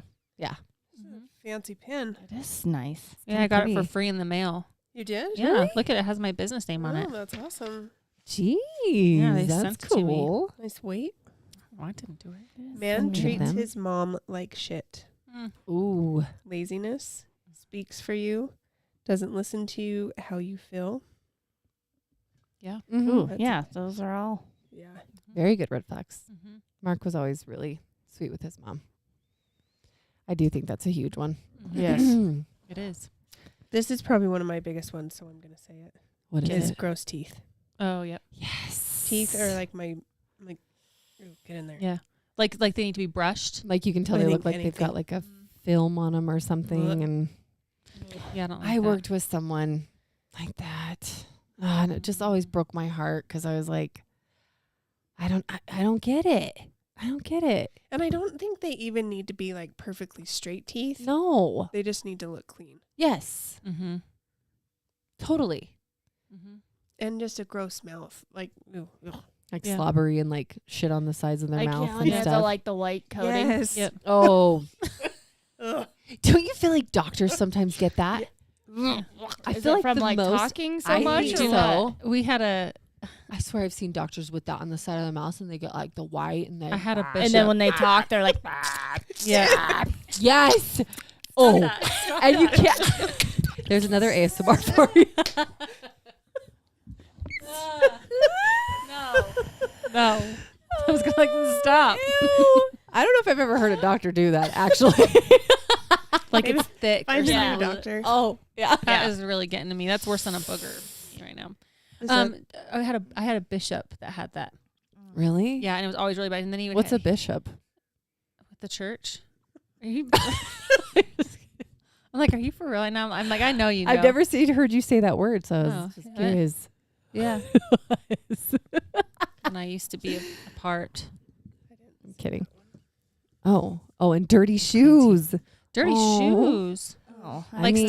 Fancy pin. It is nice. Yeah, I got it pretty. for free in the mail. You did? Yeah, look at it. It has my business name on Oh, it. that's awesome. Jeez. they that's sent it to me. cool. Nice weight. Oh, I didn't do it. Man Look at treats them. his mom like shit. Ooh. Laziness. Speaks for you. Doesn't listen to you how you feel. Yeah. Mhm. Ooh, That's yeah, those are all. Yeah. Very good red flags. Mm-hmm. Mark was always really sweet with his mom. I do think that's a huge one. Yes. It is. This is probably one of my biggest ones, so I'm going to say it. What is Is it? gross teeth. Oh, yeah. Yes. Teeth are like my, like, ooh, get in there. Yeah. Like they need to be brushed. like you can tell I they think look like they've got anything. like a film on them or something. Ugh. And Yeah, I don't like I that. worked with someone like that. And it just always broke my heart because I was like, I don't get it. I don't get it. And I don't think they even need to be like perfectly straight teeth. No. They just need to look clean. Yes. Mm-hmm. Totally. Mm-hmm. And just a gross mouth. Like, ooh, ugh. Like Yeah. slobbery and like shit on the sides of their mouth and yeah, the stuff. like the white coating. Yes. Yep. Oh, Ugh. don't you feel like doctors sometimes get that? I Is feel it like from the like most. talking so I much think or so. what? We had I swear I've seen doctors with that on the side of their mouth and they get like the white and they. I had a bishop. And then when they talk, they're like, yeah. Yes. Oh, and you can't. There's another ASMR for you. No. I was going to stop. I don't know if I've ever heard a doctor do that, actually. Like Maybe it's thick. Find or a something. new doctor. Oh, yeah. That is really getting to me. That's worse than a booger right now. Is that- I had a bishop that had that. Really? Yeah, and it was always really bad. And then he would What's a bishop? with the church. Are you? I'm like, are you for real? And I'm like, I know you know. I've never heard you say that word, so I was Oh, just yeah. curious. Yeah. And I used to be a part. I'm kidding. Oh, and dirty shoes. Dirty Oh. shoes. oh, Like mean-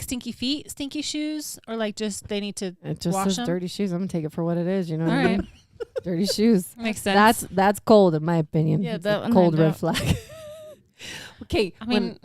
stinky feet, stinky shoes, or like just they need to. It just Wash says 'em? dirty shoes. I'm gonna take it for what it is. You know All what I right, mean? Dirty shoes. makes sense. That's cold in my opinion. Yeah, It's that a one I cold red don't- flag. Okay. I mean,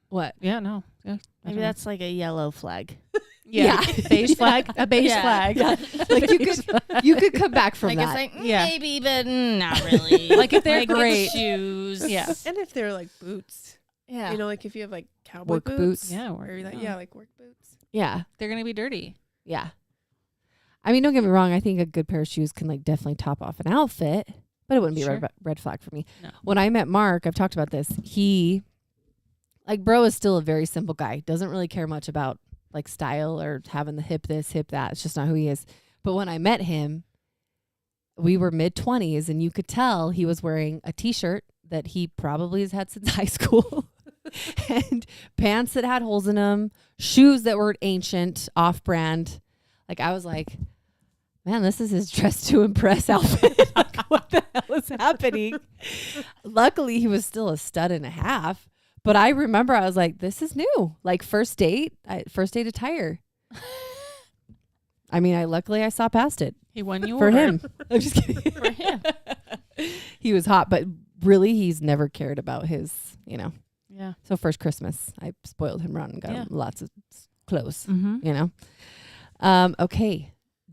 what? yeah, no. Yeah, I maybe don't know. that's like a yellow flag. yeah. Beige flag, a beige Yeah. flag. Yeah. Like you could come back from Like that. it's like Yeah. maybe, but not really. Like if they're Like, it's great. shoes. Yeah. And if they're like boots, Yeah. you know, like if you have like cowboy Work boots. Yeah, or like, yeah, like work boots. Yeah. they're gonna be dirty. Yeah. I mean, don't get me wrong. I think a good pair of shoes can like definitely top off an outfit, but it wouldn't be Sure. a red flag for me. No. When I met Mark, I've talked about this. He, like, bro is still a very simple guy. Doesn't really care much about like style or having the hip this, hip that. It's just not who he is. But when I met him, we were mid-20s and you could tell he was wearing a t-shirt that he probably has had since high school and pants that had holes in them, shoes that were ancient, off-brand. Like, I was like, man, this is his dress to impress outfit. Like, what the hell is happening? Luckily, he was still a stud and a half. But I remember I was like, this is new. Like first date attire. I mean, luckily I saw past it He won you for over. him. I'm just kidding. For him. He was hot, but really he's never cared about his, Yeah. So first Christmas, I spoiled him around and got him lots of clothes, Mm-hmm. Okay.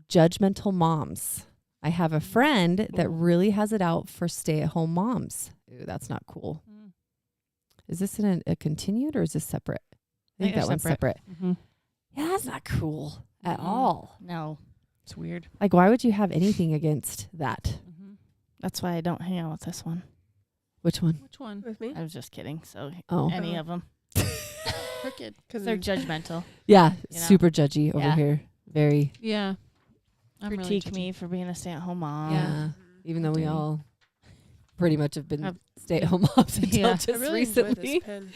Judgmental moms. I have a friend that really has it out for stay-at-home moms. Ooh, that's not cool. Is this in a continued or is this separate? I think they're that one's separate. Mm-hmm. Yeah, that's not cool at Mm-mm. all. No. It's weird. Like, why would you have anything against that? Mm-hmm. That's why I don't hang out with this one. Which one? Which one? With me? I was just kidding. So Oh, any of them. Crooked. Because They're judgmental. yeah, You know? super judgy over Yeah. here. Very. Yeah. I'm really Critique me for being a stay-at-home mom. Yeah. Even though we Dang. all pretty much have been Have- stay-at-home moms until Yeah. I just I really enjoy recently. this pen.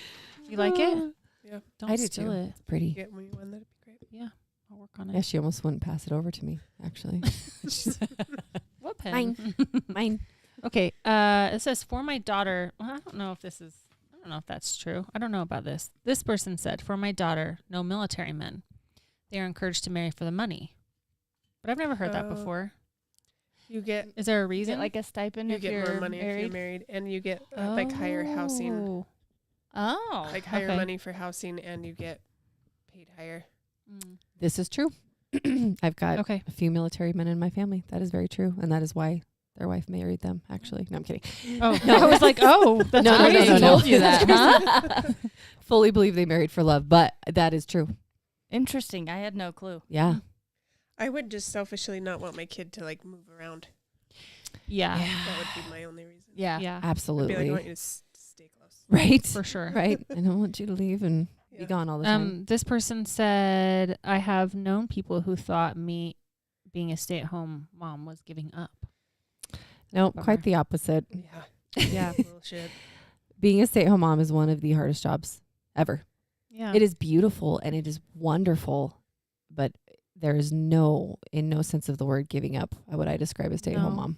You like it? Yeah. Don't I do steal too. it. It's pretty. You get me one, that'd be great. Yeah. I'll work on Yeah, it. she almost wouldn't pass it over to me, actually. What pen? Mine. Mine. Okay. It says for my daughter. Well, I don't know if that's true. I don't know about this. This person said, for my daughter, no military men. They are encouraged to marry for the money. But I've never heard that Oh. before. You get Is there a Is reason? it like a stipend you if get you're more money if you're married? married, and you get like higher housing, Oh. Oh. like higher okay. money for housing, and you get paid higher. Mm. This is true. I've got Okay. a few military men in my family. That is very true. And that is why their wife married them, actually. No, I'm kidding. Oh, no. I was like, oh, that's No, no, crazy. no, no, no. Told you that, huh? Fully believe they married for love, but that is true. Interesting. I had no clue. Yeah. I would just selfishly not want my kid to like move around. Yeah. That would be my only reason. Yeah. Yeah. I'd be Absolutely. like, I want you to stay close. Right. For sure. Right. I don't want you to leave and be Yeah. gone all the time. This person said, I have known people who thought me being a stay-at-home mom was giving up. No, bummer. quite the opposite. Yeah. Yeah. Bullshit. Being a stay-at-home mom is one of the hardest jobs ever. Yeah. It is beautiful and it is wonderful, but there is in no sense of the word giving up. Would I describe a stay-at-home No. mom?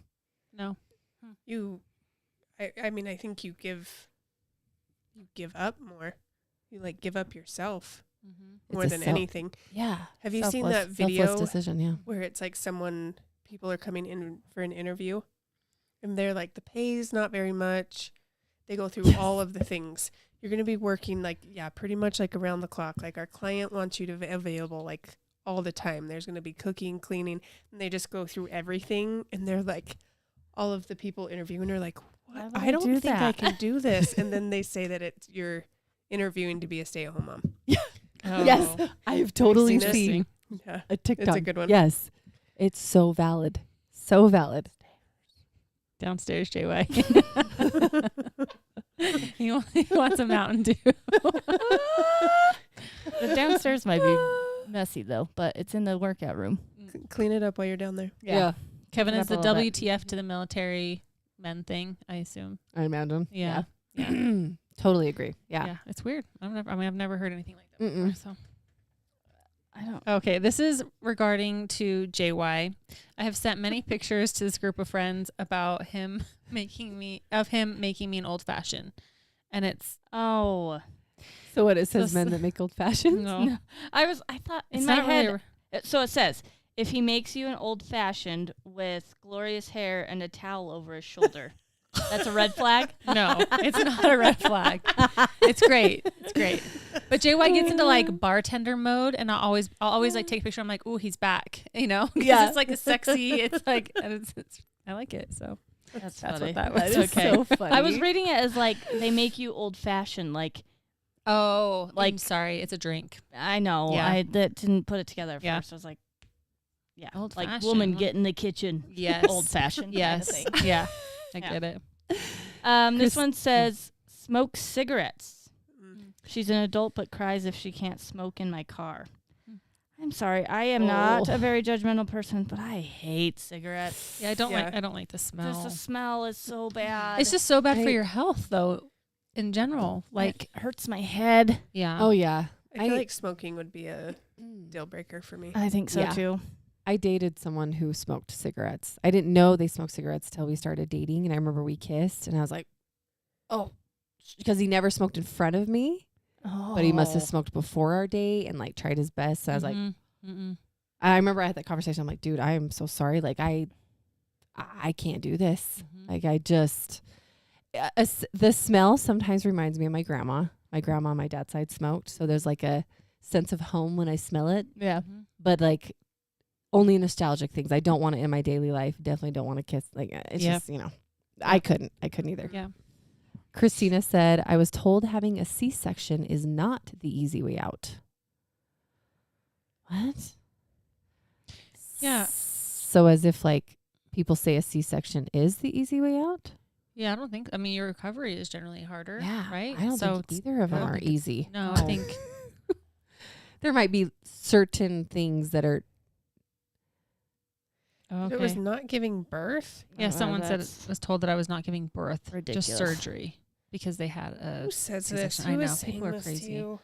No. I mean, I think you give up more. You like give up yourself Mm-hmm. more It's a than self- anything. Yeah. Have you seen Selfless- that video Selfless decision, yeah. where it's like people are coming in for an interview and they're like, the pay's not very much. They go through Yes. all of the things. You're going to be working pretty much like around the clock. Like our client wants you to be available like all the time. There's going to be cooking, cleaning, and they just go through everything. And they're like, all of the people interviewing are like, Why what? would I don't do think I that? can do this. And then they say that you're interviewing to be a stay-at-home mom. Oh. Yes, I've totally seen it? seen Yeah. a TikTok. It's a good one. Yes, it's so valid. So valid. Downstairs, JY. he wants a Mountain Dew. The downstairs might be messy though, but it's in the workout room. Clean it up while you're down there. Yeah, Kevin Clean is up the a little bit. WTF to the military men thing, I assume. I imagine. Yeah. Yeah. Totally agree. Yeah. It's weird. I've never heard anything like that Mm-mm. before. So. I don't. Okay, this is regarding to JY. I have sent many pictures to this group of friends about him making me an old fashioned, and it's Oh, So what it says, So- men that make old fashioned. no, I thought in it's my not head. really. So it says, if he makes you an old fashioned with glorious hair and a towel over his shoulder, that's a red flag. No, it's not a red flag. It's great. It's great. But JY gets into like bartender mode, and I'll always like take a picture. I'm like, oh, he's back. You know, 'cause Yeah. it's like a sexy. It's like, and it's I like it. So That's that's funny. what that was. That is Okay. so funny. I was reading it as like they make you old fashioned. Like Oh, Like- I'm sorry. It's a drink. I know, Yeah. I that didn't put it together at Yeah. first. I was like, yeah, Old like fashioned. woman get in the kitchen. Yes. Old fashioned. Yes. Kind of thing. Yeah. I Yeah. get it. This Chris- one says smoke cigarettes. Mm. She's an adult but cries if she can't smoke in my car. Hmm. I'm sorry, I am not Oh. a very judgmental person, but I hate cigarettes. Yeah, I don't Yeah. like the smell. Just the smell is so bad. It's just so bad for I- your health, though. In general, like it hurts my head. yeah. Oh yeah. I feel like smoking would be a Mm. deal breaker for me. I think so Yeah. too. I dated someone who smoked cigarettes. I didn't know they smoked cigarettes till we started dating, and I remember we kissed, and I was like, "Oh," because he never smoked in front of me, but he must have Oh. smoked before our date and like tried his best. So I was like, Mm-mm. I remember I had that conversation. I'm like, "Dude, I am so sorry. Like, I can't do this. Mhm. Like, I just the smell sometimes reminds me of my grandma. My grandma on my dad's side smoked, so there's like a sense of home when I smell it. Yeah. Mhm. But like only nostalgic things. I don't want it in my daily life. Definitely don't want to kiss. Like it's Yeah. just, I couldn't either. Yeah. Christina said, I was told having a C-section is not the easy way out. What? Yeah. So as if like people say a C-section is the easy way out? Yeah, I don't think. I mean, your recovery is generally harder. Right. I don't so think either of I them don't are think it's- easy. No, I think. There might be certain things that are Okay. It was not giving birth. Yeah, someone said that's was told that I was not giving birth, ridiculous. just surgery, because they had a. Who says C-section. this? I Who know, is saying people are this to crazy. you?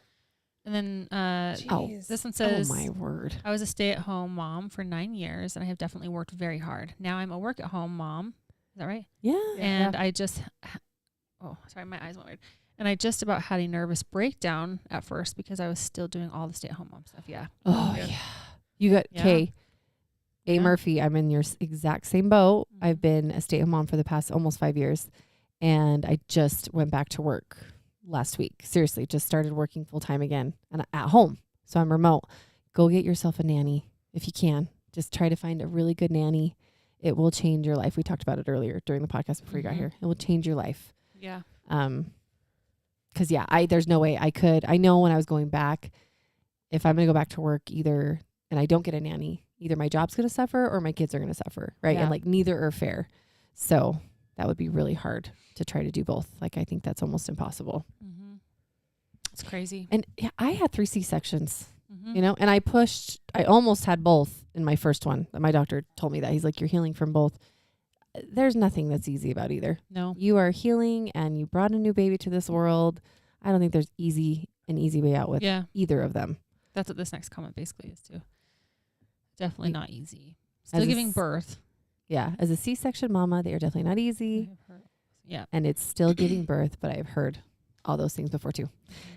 And then Jeez. this one oh says, my word. I was a stay-at-home mom for 9 years, and I have definitely worked very hard. Now I'm a work-at-home mom. Is that right? Yeah. And I just, oh, sorry, my eyes went weird. And I just about had a nervous breakdown at first because I was still doing all the stay-at-home mom stuff. Yeah. Oh Yeah. yeah. You got Yeah. okay. A Yeah. Murphy, I'm in your exact same boat. Mhm. I've been a stay-at-home mom for the past almost 5 years, and I just went back to work last week. Seriously, just started working full time again and at home. So I'm remote. Go get yourself a nanny if you can. Just try to find a really good nanny. It will change your life. We talked about it earlier during the podcast before you got Mhm. here. It will change your life. Yeah. 'Cause there's no way I could. I know when I was going back, if I'm going to go back to work and I don't get a nanny, either my job's going to suffer or my kids are going to suffer. Right. Yeah. And like neither are fair. So that would be really hard to try to do both. Like, I think that's almost impossible. Mm-hmm. It's crazy. And yeah, I had 3 C-sections, Mm-hmm. and I almost had both in my first one. My doctor told me that. He's like, you're healing from both. There's nothing that's easy about either. No. You are healing and you brought a new baby to this world. I don't think there's an easy way out with Yeah. either of them. That's what this next comment basically is too. Definitely You- not easy. Still As a giving s- birth. Yeah. As a C-section mama, they are definitely not easy, Yeah. and it's still giving birth, but I've heard all those things before too.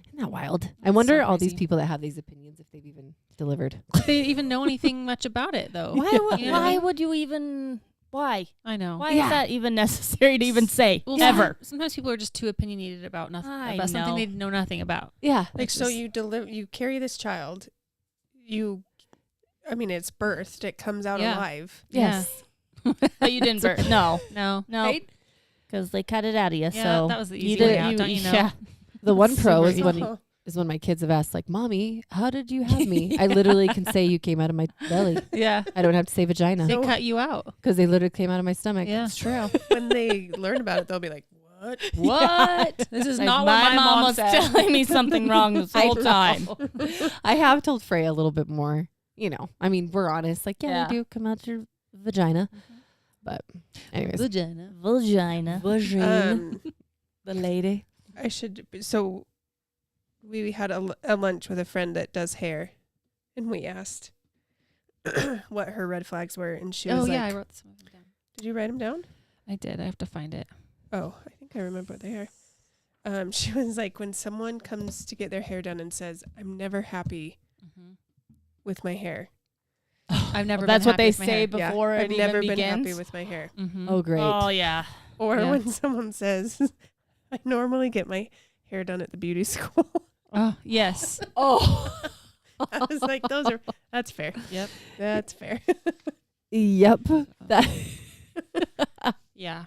Isn't that wild? I wonder so all these crazy. people that have these opinions, if they've even delivered. If they even know anything much about it though. Why? You know what I Why mean? would you even? Why? I know. Why Yeah. is that even necessary to even say? Well, Ever? Sometimes people are just too opinionated about nothing. I About something know. they know nothing about. Yeah. Like, It's so just- you carry this child, you I mean, it's birthed. It comes out Yeah. alive. Yes. But you didn't birth. No, No. Right? because they cut it out of you. Yeah, so that was the you easy did- way out, don't you know? Yeah. The one pro Super is when my kids have asked, like, Mommy, how did you have me? I literally can say you came out of my belly. Yeah. I don't have to say vagina They cut you out. because they literally came out of my stomach. Yeah. It's true. When they learn about it, they'll be like, "What?" What? This is Like, not what my mom was said. telling me something wrong this whole time. I have told Freya a little bit more. You know, I mean, we're honest. Like, yeah, Yeah. they do come out your vagina. But anyways. Vagina. Vagina. Vagina. The lady. I should. So we had a lunch with a friend that does hair, and we asked what her red flags were, and she was Oh, like, yeah, I wrote some of them down. "Did you write them down?" I did. I have to find it. Oh, I think I remember what they are. She was like, when someone comes to get their hair done and says, "I'm never happy with my hair." I've never. That's been what they happy with my say hair. before I've it never even been happy begins. with my hair. Mhm. Oh, great. Oh yeah. Or Yeah. when someone says, "I normally get my hair done at the beauty school." Oh, yes. Oh. I was like, that's fair. Yep. That's fair. Yep. That. Yeah.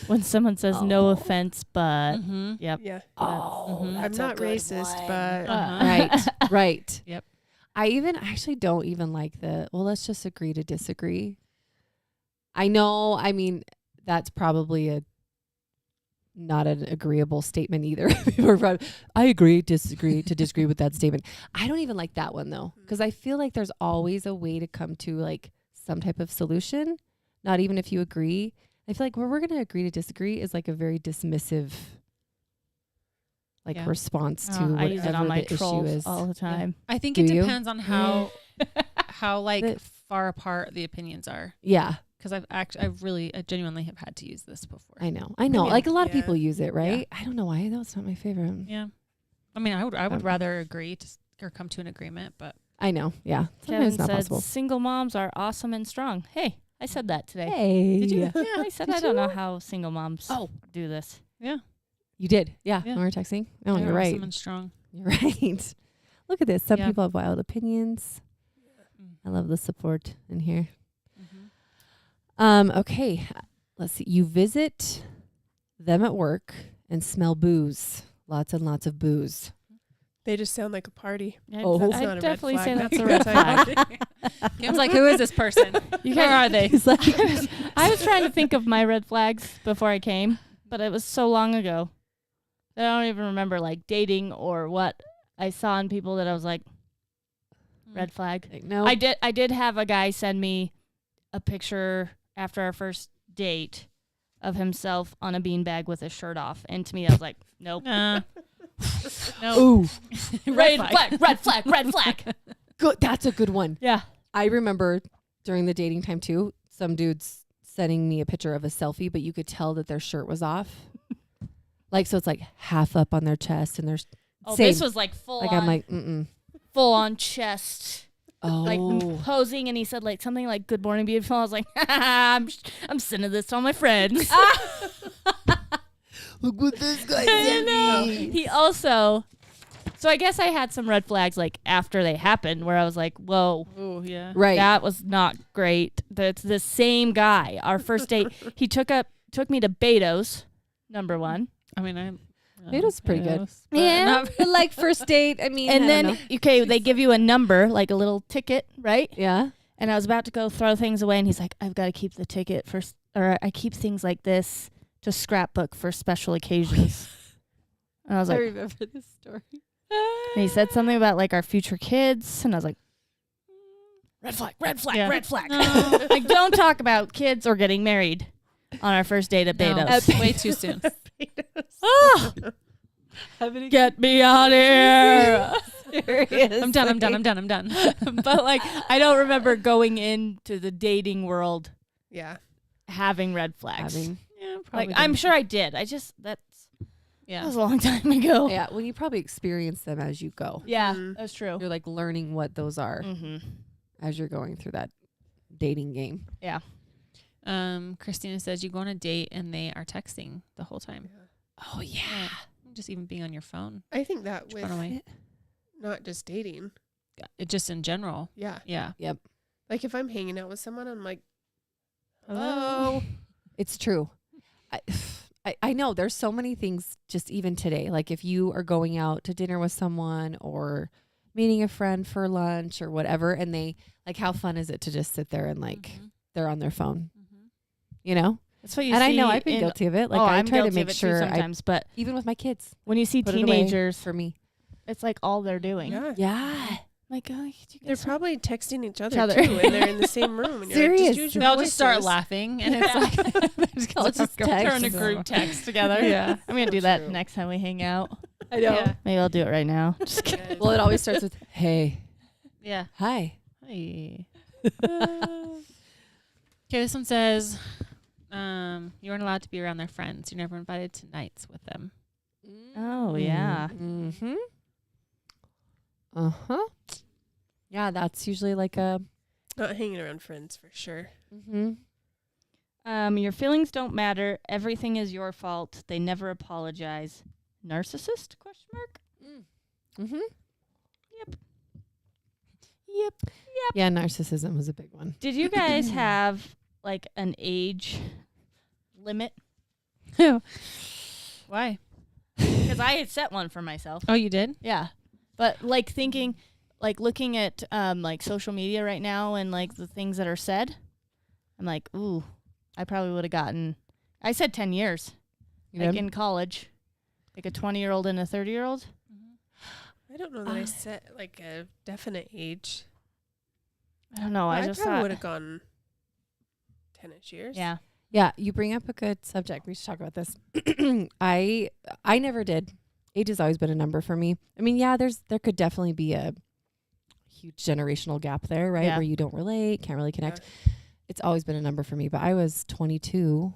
When someone says no offense, but Mm-hmm. yep. Yeah. Oh, Mhm. I'm that's a not good racist, one. but Uh-huh. Right. Yep. I actually don't even like well, let's just agree to disagree. I know, I mean, that's probably not an agreeable statement either. People are probably, I agree, disagree with that statement. I don't even like that one though, because I feel like there's always a way to come to like some type of solution, not even if you agree. I feel like where we're going to agree to disagree is like a very dismissive Yeah. response to I use it whatever on my the issue trolls is. all the time. I think Do it you? depends on how like The- far apart the opinions are. Yeah, Because I genuinely have had to use this before. I know. mean, Like a lot of yeah. people use it, right? I don't know why. That's not my favorite. Yeah. I mean, I would Um, rather agree or come to an agreement, but I know. Yeah. Kevin Sometimes not said possible. single moms are awesome and strong. Hey, I said that today. Hey. Did you? Yeah, I said Did I don't know you? how single moms Oh. do this. You did. Yeah. Yeah. When we were texting. Oh, they're you're right. awesome and strong. You're right. Look at this. Some Yeah. people have wild opinions. I love the support in here. Mm-hmm. Okay. Let's see. You visit them at work and smell booze. Lots and lots of booze. they just sound like a party. Oh. That's I'd not a red definitely flag. say that's a That's red a flag. Kim's like, who is this person? Where are they? He's like, I was trying to think of my red flags before I came, but it was so long ago that I don't even remember like dating or what I saw in people that I was like, red flag. like, no. I did have a guy send me a picture after our first date of himself on a beanbag with his shirt off, and to me I was like, nope. No. Ooh. Red flag. Good. That's a good one. Yeah. I remember during the dating time too, some dudes sending me a picture of a selfie, but you could tell that their shirt was off. Like, so it's like half up on their chest and there's Oh, same. this was like full Like, on, I'm like, mm-mm. full on chest, Oh. like posing, and he said like something like "Good morning, beautiful." I was like, I'm sending this to all my friends. Look what this guy I know. He also, so I guess I had some red flags like after they happened, where I was like, whoa. Oh, yeah. Right. That was not great. That's the same guy. Our first date, he took me to Beto's, number one. I mean, It was pretty good. Yeah. But like first date, I mean, And I don't then, know. okay, they give you a number, like a little ticket, right? Yeah. And I was about to go throw things away, and he's like, I've got to keep the ticket for, or I keep things like this to scrapbook for special occasions. And I was like, remember this story. and he said something about like our future kids, and I was like, red flag, Yeah. red flag. No. Like, don't talk about kids or getting married on our first date at No, Beto's. way too soon. Ah! Get me out here. I'm done. But like, I don't remember going into the dating world Yeah. having red flags. Yeah, Like, I'm sure I did. I just, that Yeah. was a long time ago. Yeah. Well, you probably experience them as you go. Yeah, Mhm. that's true. You're like learning what those are Mm-hmm. as you're going through that dating game. Yeah. Christina says you go on a date and they are texting the whole time. Oh yeah. Just even being on your phone. I think that Just with run away. not just dating, just in general. Yeah. Yeah. Like if I'm hanging out with someone, I'm like, Hello. It's true. I know there's so many things just even today. Like if you are going out to dinner with someone or meeting a friend for lunch or whatever, and they like, how fun is it to just sit there and like they're on their phone, you know? That's what you And see. I know I've been guilty of it. Like I I'm try to guilty make of it too sure sometimes, but even with my kids, when you see put it away teenagers, for me. it's like all they're doing. yeah. Yeah. Like, oh, you They're guys probably texting each other, other. too, and they're in the same room. And you're like, Serious. just use your They'll just start voices. laughing, and it's like Let's just text. turn a group text together. Yeah, I'm gonna do that True. next time we hang out. I know. Yeah. Maybe I'll do it right now. Just kidding. Well, it always starts with, hey, Yeah. hi. Hey. Okay, this one says, you weren't allowed to be around their friends. You're never invited to nights with them. Oh yeah. Mm-hmm. Uh-huh. Yeah, that's usually like a... Not hanging around friends, for sure. Mm-hmm. Your feelings don't matter. Everything is your fault. They never apologize. Narcissist? ? Mm-hmm. Yep. Yeah, narcissism was a big one. Did you guys have like an age limit? Why? Because I had set one for myself. Oh, you did? Yeah. But like thinking, like looking at like social media right now and like the things that are said, I'm like, ooh, I probably would have gotten, I said 10 years, You like did? in college, like a 20-year-old and a 30-year-old. I don't know that I set like a definite age. I don't know. I just probably thought, would have gone 10-ish years. yeah. Yeah, you bring up a good subject. We should talk about this. I never did. Age has always been a number for me. I mean, yeah, there could definitely be a huge generational gap there, right? Yeah. Where you don't relate, can't really connect. It's always been a number for me. But I was 22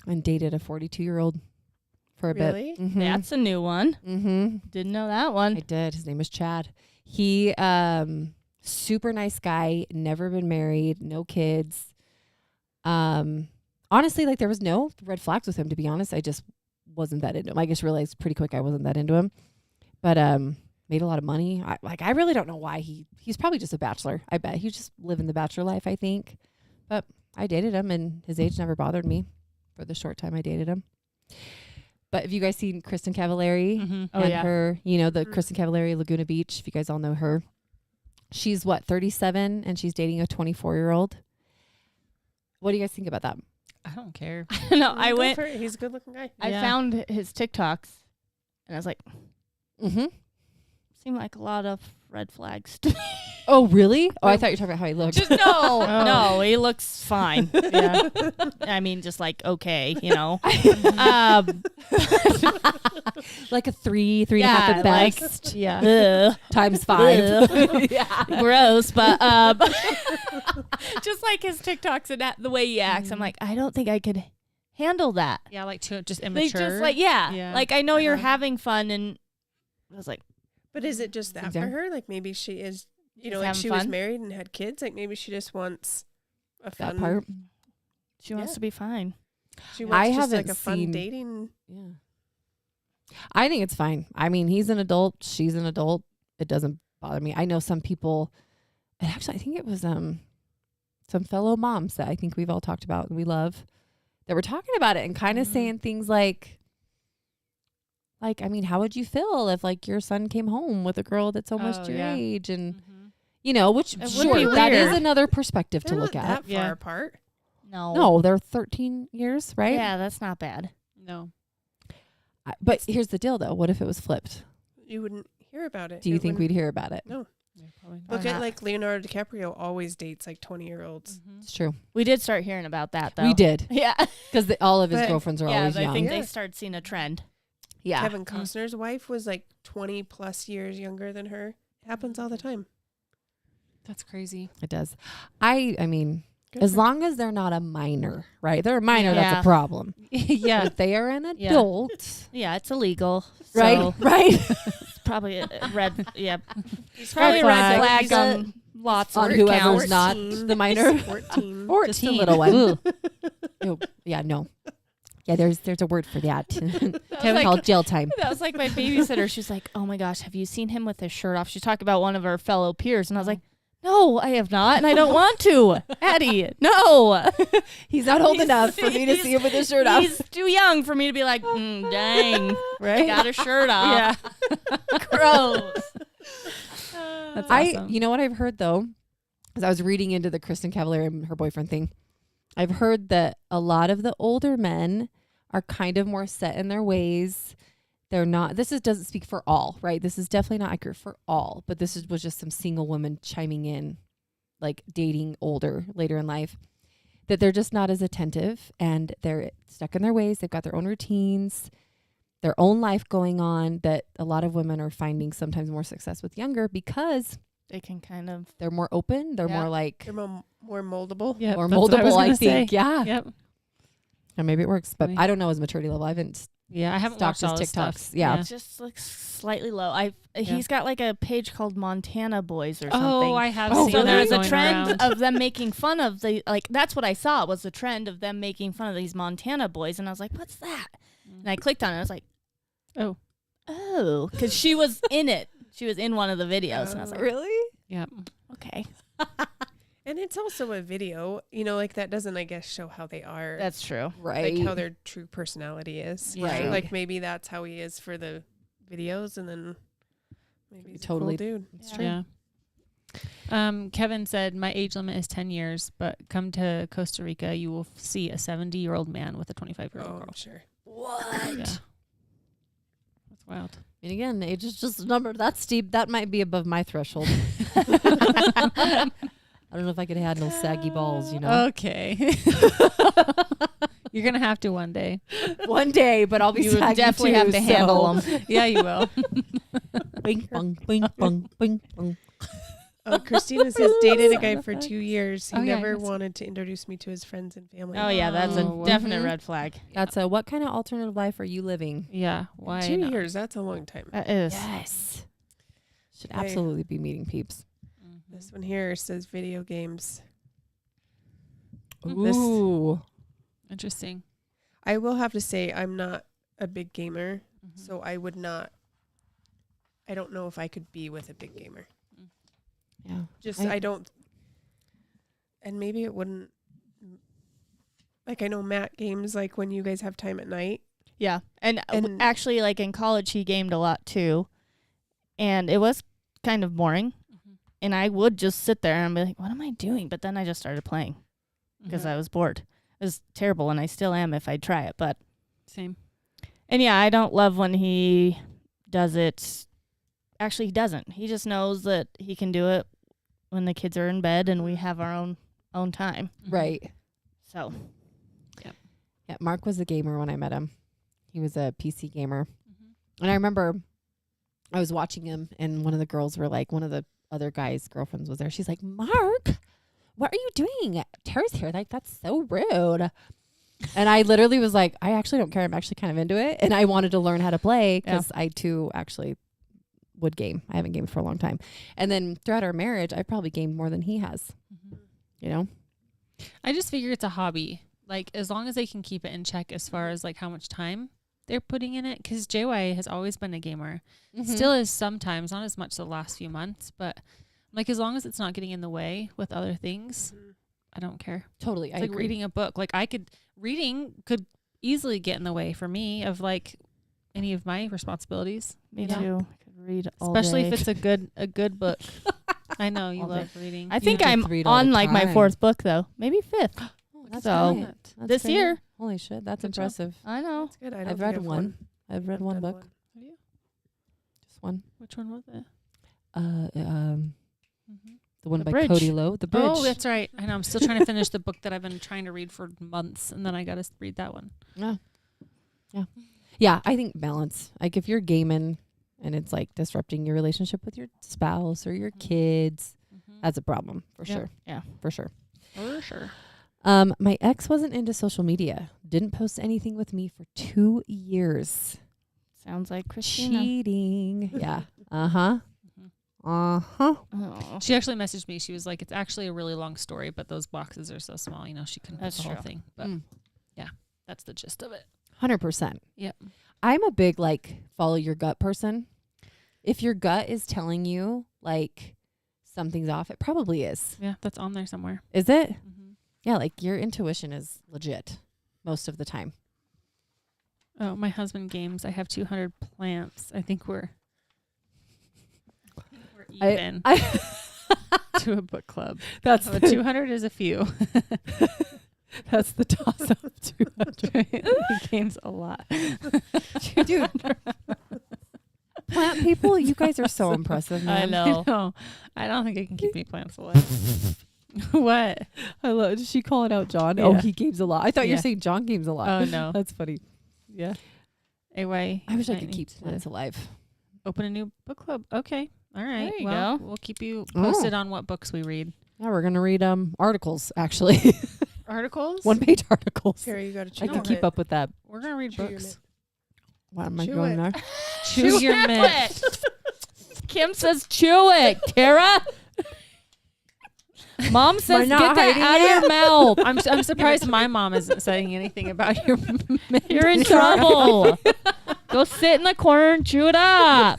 and dated a 42-year-old for a Really? bit. Mhm. That's a new one. Mm-hmm. Didn't know that one. I did. His name was Chad. He super nice guy, never been married, no kids. Honestly, like there was no red flags with him, to be honest. I just wasn't that into him. I just realized pretty quick I wasn't that into him. But made a lot of money. I really don't know why he's probably just a bachelor. I bet he's just living the bachelor life, I think. But I dated him and his age never bothered me for the short time I dated him. But have you guys seen Kristen Cavallari Mm-hmm. Oh, and yeah. her, the Kristen Cavallari, Laguna Beach, if you guys all know her. She's 37 and she's dating a 24-year-old. What do you guys think about that? I don't care. No, I Go went. for it. He's a good looking guy. I Yeah. found his TikToks, and I was like, Mm-hmm. seemed like a lot of red flags to me. Oh, really? Oh, I thought you were talking about how he looked. Just no, he looks fine. Yeah, I mean, just like okay, Like a 3.5 at like, best. yeah, Times 5. yeah, gross. But just like his TikToks and the way he acts, I'm like, I don't think I could handle that. Yeah, like just They immature. just like, yeah, like I know you're Uh-huh. having fun, and I was like, But is it just that Okay. for her? Like maybe she is, Just like having she was fun? married and had kids. Like maybe she just wants a That fun part. she wants Yeah. to be fine. She wants I just like haven't a fun seen- dating. Yeah. I think it's fine. I mean, he's an adult. She's an adult. It doesn't bother me. I know some people, and actually, I think it was some fellow moms that I think we've all talked about and we love that were talking about it and kind of Mhm. saying things like, I mean, how would you feel if like your son came home with a girl that's almost Oh, your yeah. age and, Mhm. which It would sure, be that is weird. another perspective They're to look not at. that far Yeah. apart. No, No, they're 13 years, right? yeah, that's not bad. No. But here's the deal though. What if it was flipped? You wouldn't hear about it. Do you It think wouldn't- we'd hear about it? No. Yeah, probably not. Look Why at not? like Leonardo DiCaprio always dates like 20-year-olds. Mhm. It's true. We did start hearing about that though. We did. Yeah, Because all of his But- girlfriends are yeah. always I young. think Yeah. they started seeing a trend. Yeah. Kevin Costner's wife was like 20 plus years younger than her. It happens all the time. That's crazy. It does. I mean, Good as for- long as they're not a minor, right? They're a minor, Yeah. that's a problem. Yeah. If they are an Yeah. adult, Yeah, it's illegal. right? So Right. it's probably a red. Yeah, He's probably a red flag He's on lots On of whoever's accounts. not 14. the minor. He's 14. 14. Just a little one. Oh, yeah, no. Yeah, there's a word for that. Kevin Called jail time. That was like my babysitter. She's like, "Oh my gosh, have you seen him with his shirt off?" She's talking about one of our fellow peers, and I was like, "No, I have not, and I don't want to." Addie, no, He's not old enough for me to see him with his shirt off. he's too young for me to be like, dang, Right? got his shirt off. Yeah. Gross. That's awesome. You know what I've heard though, as I was reading into the Kristen Cavallari and her boyfriend thing, I've heard that a lot of the older men are kind of more set in their ways. They're not, doesn't speak for all, right? This is definitely not accurate for all, but was just some single women chiming in, like dating later in life, that they're just not as attentive and they're stuck in their ways. They've got their own routines, their own life going on, that a lot of women are finding sometimes more success with younger because They can kind of. they're more open. They're more like They're more moldable. Yeah, more that's what I was moldable, I gonna think. say. Yeah. Yep. And maybe it works, but Funny. I don't know his maturity level. I haven't Yeah, I haven't stalked watched his all his TikToks. stuff. Yeah. Just like slightly low. He's got like a page called Montana Boys or something. Oh, I have Oh, seen So really? that there's a going trend around. of them making fun of that's what I saw was the trend of them making fun of these Montana boys, and I was like, what's that? And I clicked on it. I was like, oh, because she was in it. She was in one of the videos, and I was like, Really? Yep. okay, And it's also a video, like that doesn't, I guess, show how they are. that's true. Right. like how their true personality is. Yeah. Right. Like maybe that's how he is for the videos, and then maybe he's Totally. a cool dude. It's Yeah. true. Yeah. Kevin said, my age limit is 10 years, but come to Costa Rica, you will see a 70-year-old man with a 25-year-old Oh, girl. I'm sure. Yeah. That's wild. And again, age is just a number. That's steep. That might be above my threshold. I don't know if I could handle saggy balls, Okay. You're going to have to one day. One day, but I'll be You would saggy definitely too, have to handle them. Yeah, you will. Bing, bong, bing, bong, bing, bong. Christina says dated a guy for 2 years. He Oh, yeah, never that's- wanted to introduce me to his friends and family. Oh yeah, that's a Oh, definite mhm. red flag. That's what kind of alternative life are you living? Yeah. Why 2 not? years. That's a long time. That is. Yes. Should Okay. absolutely be meeting peeps. Mhm. This one here says video games. This- Ooh. Interesting. I will have to say I'm not a big gamer, Mhm. so I don't know if I could be with a big gamer. Yeah. I don't, and maybe it wouldn't, like I know Matt games like when you guys have time at night. Yeah, and And- actually, like in college, he gamed a lot too, and it was kind of boring. Mhm. And I would just sit there and be like, "What am I doing?" But then I just started playing because Mhm. I was bored. It was terrible, and I still am if I try it. But Same. and yeah, I don't love when he does it. Actually, he doesn't. He just knows that he can do it when the kids are in bed and we have our own time. Mhm. Right. So Yeah. Mark was a gamer when I met him. He was a PC gamer. Mhm. And I remember I was watching him and one of the girls were like, one of the other guy's girlfriends was there. She's like, Mark, what are you doing? Tara's here. Like, that's so rude. And I literally was like, I actually don't care. I'm actually kind of into it. And I wanted to learn how to play because I too actually would game. I haven't gamed for a long time. And then throughout our marriage, I probably gamed more than he has, Mhm. you know? I just figure it's a hobby. Like, as long as they can keep it in check as far as like how much time they're putting in it. Because JY has always been a gamer. Still is sometimes, not as much the last few months, but like as long as it's not getting in the way with other things, I don't care. Totally. It's I like agree. reading a book. Like reading could easily get in the way for me of like any of my responsibilities. me Yeah. too. I could read all Especially day. if it's a good book. I know you All day. love reading. I think just I'm read all on the like my time. 4th book though, maybe 5th. Oh, that's So, great. That's this great. year. Holy shit. That's Good job. impressive. I know. That's good. I don't I've think read I've one. I've read I've one done book. Have you? Just one. Which one was it? The one The by Bridge. Cody Lowe. The Bridge. Oh, that's right. I know. I'm still trying to finish the book that I've been trying to read for months, and then I got to read that one. Yeah, I think balance. Like if you're gaming and it's like disrupting your relationship with your spouse or your kids, that's a problem for Yeah. sure. Yeah. For sure. For sure. My ex wasn't into social media. Didn't post anything with me for 2 years. Sounds like Christina. Cheating. Yeah. Uh-huh. Mhm. Uh-huh. Oh. She actually messaged me. She was like, "It's actually a really long story, but those boxes are so small. You know, she couldn't put That's the whole true. thing." But Mm. that's the gist of it. 100%. Yep. I'm a big like follow your gut person. If your gut is telling you like something's off, it probably is. Yeah, that's on there somewhere. Is it? Mm-hmm. Yeah, like your intuition is legit most of the time. Oh, my husband games. I have 200 plants. I think we're even to a book club. That's But 200 is a few. that's the toss up 200. He games a lot. Dude. Plant people, you guys are so impressive, man. I know. No, I don't think I can keep any plants alive. What? I love. Did she call it out, John? Yeah. Oh, he games a lot. I thought you Yeah. were saying John games a lot. Oh, no. That's funny. Yeah. Anyway. I wish I might could need keep to plants alive. Open a new book club. Okay. All right. There you well, go. we'll keep you Oh. posted on what books we read. Yeah, we're gonna read articles actually, Articles? 1-page articles. Here, you got to I chew can on keep it. up with that. We're going to read Chew your books. What am I Chew going it. there? Choose your mint. it. Kim says chew it, Kara. Mom says not get that hiding out of your mouth. I'm surprised my mom isn't saying anything about your mint. You're in trouble. Go sit in the corner and chew it up.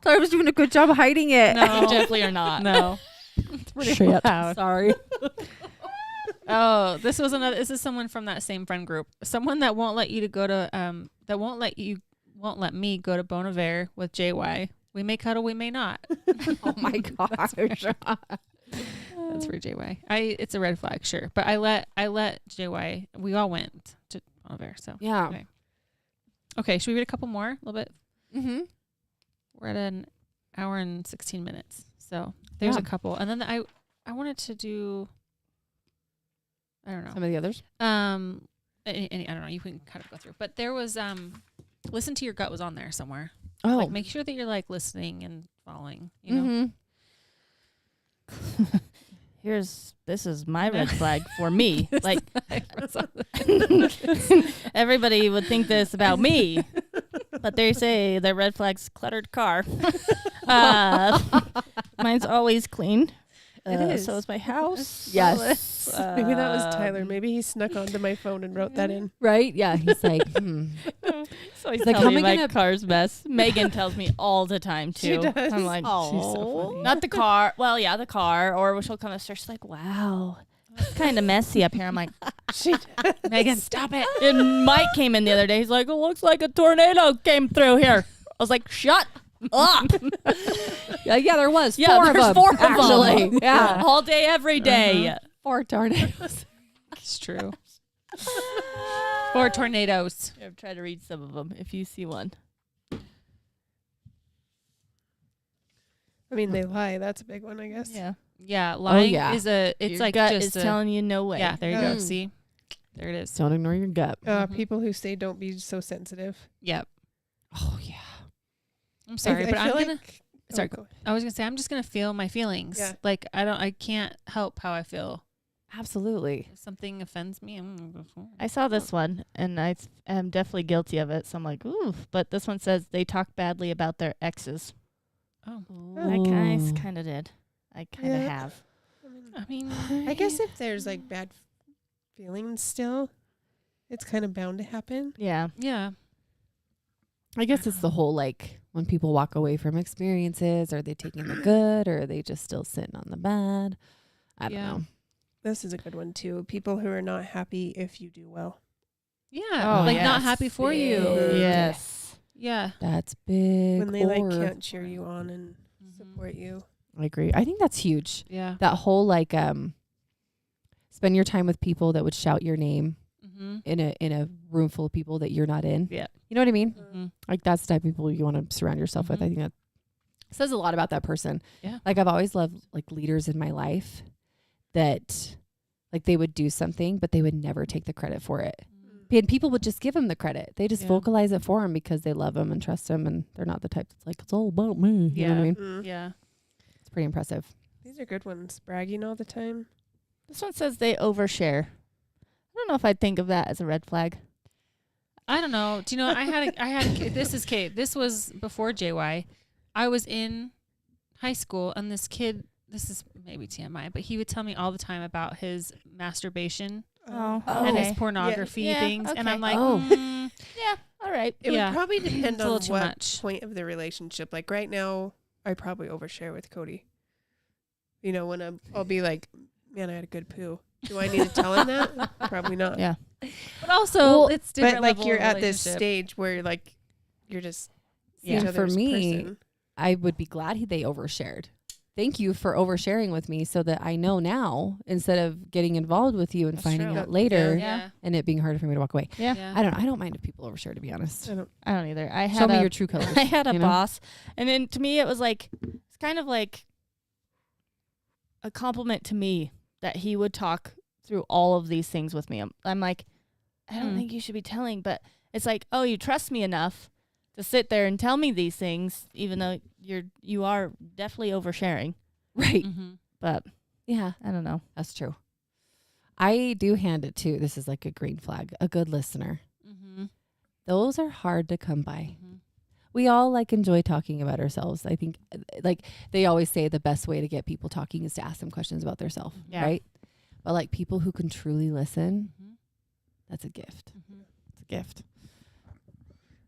Thought I was doing a good job hiding it. You definitely are not. No. It's pretty Shit. loud. Sorry. Oh, this is someone from that same friend group. Someone that won't let you to go to that won't let me go to Bon Iver with JY. We may cuddle, we may not. Oh my gosh. That's for JY. It's a red flag, sure. But I let JY, we all went to Bon Iver, so Yeah. okay. Okay, should we read a couple more? A little bit? Mm-hmm. We're at an hour and 16 minutes. So there's Yeah. a couple. And then I wanted to do, I don't know. Some of the others. I don't know. You can kind of go through. But there was, listen to your gut was on there somewhere. Oh. Like make sure that you're like listening and following, you know? Mm-hmm. This is my red flag for me. Like Mm-hmm. everybody would think this about me, but they say their red flag's cluttered car. Mine's always clean. It is. So is my house. Yes. Maybe that was Tyler. Um, Maybe he snuck onto my phone and wrote that in. Right? Yeah. He's like, So he's like, telling how me am I my gonna- car's mess. Megan tells me all the time too. She does. I'm like, She's so funny. not the car. Well, yeah, the car. Or she'll come upstairs. She's like, wow, it's kind of messy up here. I'm like, Megan, stop it. and Mike came in the other day. He's like, it looks like a tornado came through here. I was like, shut up. yeah, there was. Yeah, four of there's them, four of them. actually. Yeah. All day, every day. 4 tornadoes. It's true. 4 tornadoes. I've tried to read some of them if you see one. I mean, they lie. That's a big one, I guess. Yeah. Yeah, lying yeah. is it's Your like gut just is telling you no way. yeah, there you go. Mm. See? There it is. Don't ignore your gut. Mhm. People who say don't be so sensitive. Yep. Oh, yeah. I'm sorry, I but I'm feel gonna like- sorry, go. I was gonna say I'm just gonna feel my feelings. Yeah. Like I can't help how I feel. Absolutely. If something offends me, I saw this one, and I am definitely guilty of it. So I'm like, ooh. But this one says they talk badly about their exes. oh. I kind of did. I kind of Yeah. have. I mean, I guess if there's like bad feelings still, it's kind of bound to happen. Yeah. yeah. I guess it's the whole like when people walk away from experiences, are they taking the good or are they just still sitting on the bad? I don't Yeah. know. This is a good one too. People who are not happy if you do well. Yeah. Oh, like not yes. happy for you. Big. Yes. Yeah. That's big. When they like or- can't cheer you on and Mhm. support you. I agree. I think that's huge. Yeah. That whole like spend your time with people that would shout your name Mm-hmm. in a room full of people that you're not in. Yeah. You know what I mean? Mm-hmm. Like that's the type of people you want to surround yourself with. Mhm. I think that says a lot about that person. Yeah. Like I've always loved like leaders in my life that like they would do something, but they would never take the credit for it. And people would just give them the credit. They just Yeah. vocalize it for them because they love them and trust them. And they're not the type that's like, it's all about me. You know what I Yeah. mean? Mm. Yeah. It's pretty impressive. These are good ones. Bragging all the time. This one says they overshare. I don't know if I'd think of that as a red flag. I don't know. Do you know? I had a kid. This is Kate. This was before JY. I was in high school, and this kid. This is maybe TMI, but he would tell me all the time about his masturbation Oh, and okay. his pornography Yeah, things. And I'm okay. like, Oh. Yeah, all right. It Yeah. would probably depend It's a on little too what much. point of the relationship. Like right now, I probably overshare with Cody. You know, when I'll be like, man, I had a good poo. Do I need to tell him that? Probably not. Yeah. but also Well, it's different. But like level you're of at this relationship. stage where like you're just Yeah. each For other's me, person. I would be glad they overshared. Thank you for oversharing with me so that I know now instead of getting involved with you and That's finding true. out later Yeah. and it being harder for me to walk away. Yeah. Yeah. I don't mind if people overshare, to be honest. I don't either. I had Show me a your true colors. I had a you know? boss, and then to me it was like it's kind of like a compliment to me that he would talk through all of these things with me. I'm like, I don't think you should be telling, but it's like, oh, you trust me enough to sit there and tell me these things, even though you are definitely oversharing. Right. Mm-hmm. But Yeah, I don't know. that's true. I do hand it to, this is like a green flag, a good listener. Mm-hmm. Those are hard to come by. Mm-hmm. We all like enjoy talking about ourselves. I think like they always say the best way to get people talking is to ask them questions about themselves, Yeah. right? But like people who can truly listen, Mm-hmm. that's a gift. Mm-hmm. It's a gift.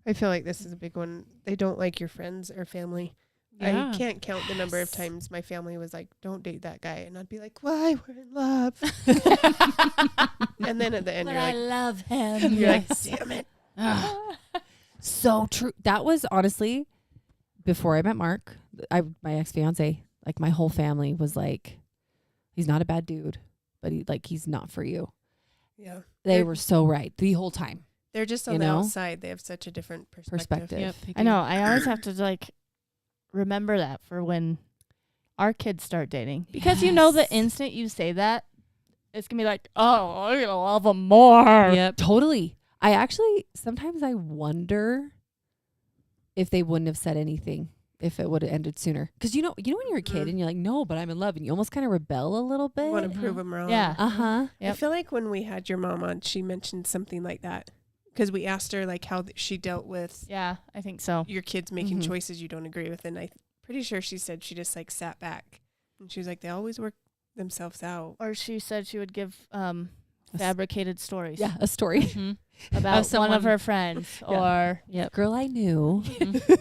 I feel like this is a big one. They don't like your friends or family. Yeah. I can't count the number of times my family was like, don't date that guy. And I'd be like, why? We're in love. And then at the end, you're like, love him. you're like, Yes. damn it. So true. That was honestly before I met Mark, my ex-fiance, like my whole family was like, he's not a bad dude, but he's not for you. Yeah. They were so right the whole time. They're just on You the know? outside. They have such a different Perspective. Yep. I know. I always have to like remember that for when our kids start dating, because you know the Yes. instant you say that, it's gonna be like, oh, I'm gonna love them more. Yep. Totally. Sometimes I wonder if they wouldn't have said anything if it would have ended sooner. Because you know when you're a kid Mhm. and you're like, no, but I'm in love, and you almost kind of rebel a little You want bit. to prove them wrong. Yeah. Uh-huh. I Yep. feel like when we had your mom on, she mentioned something like that. Because we asked her like how she dealt with Yeah, I think so. your kids making Mhm. choices you don't agree with. And I'm pretty sure she said she just like sat back. And she was like, they always work themselves out. Or she said she would give fabricated stories. Yeah, a story. Mm-hmm. About one someone- of her friends, or Girl I knew.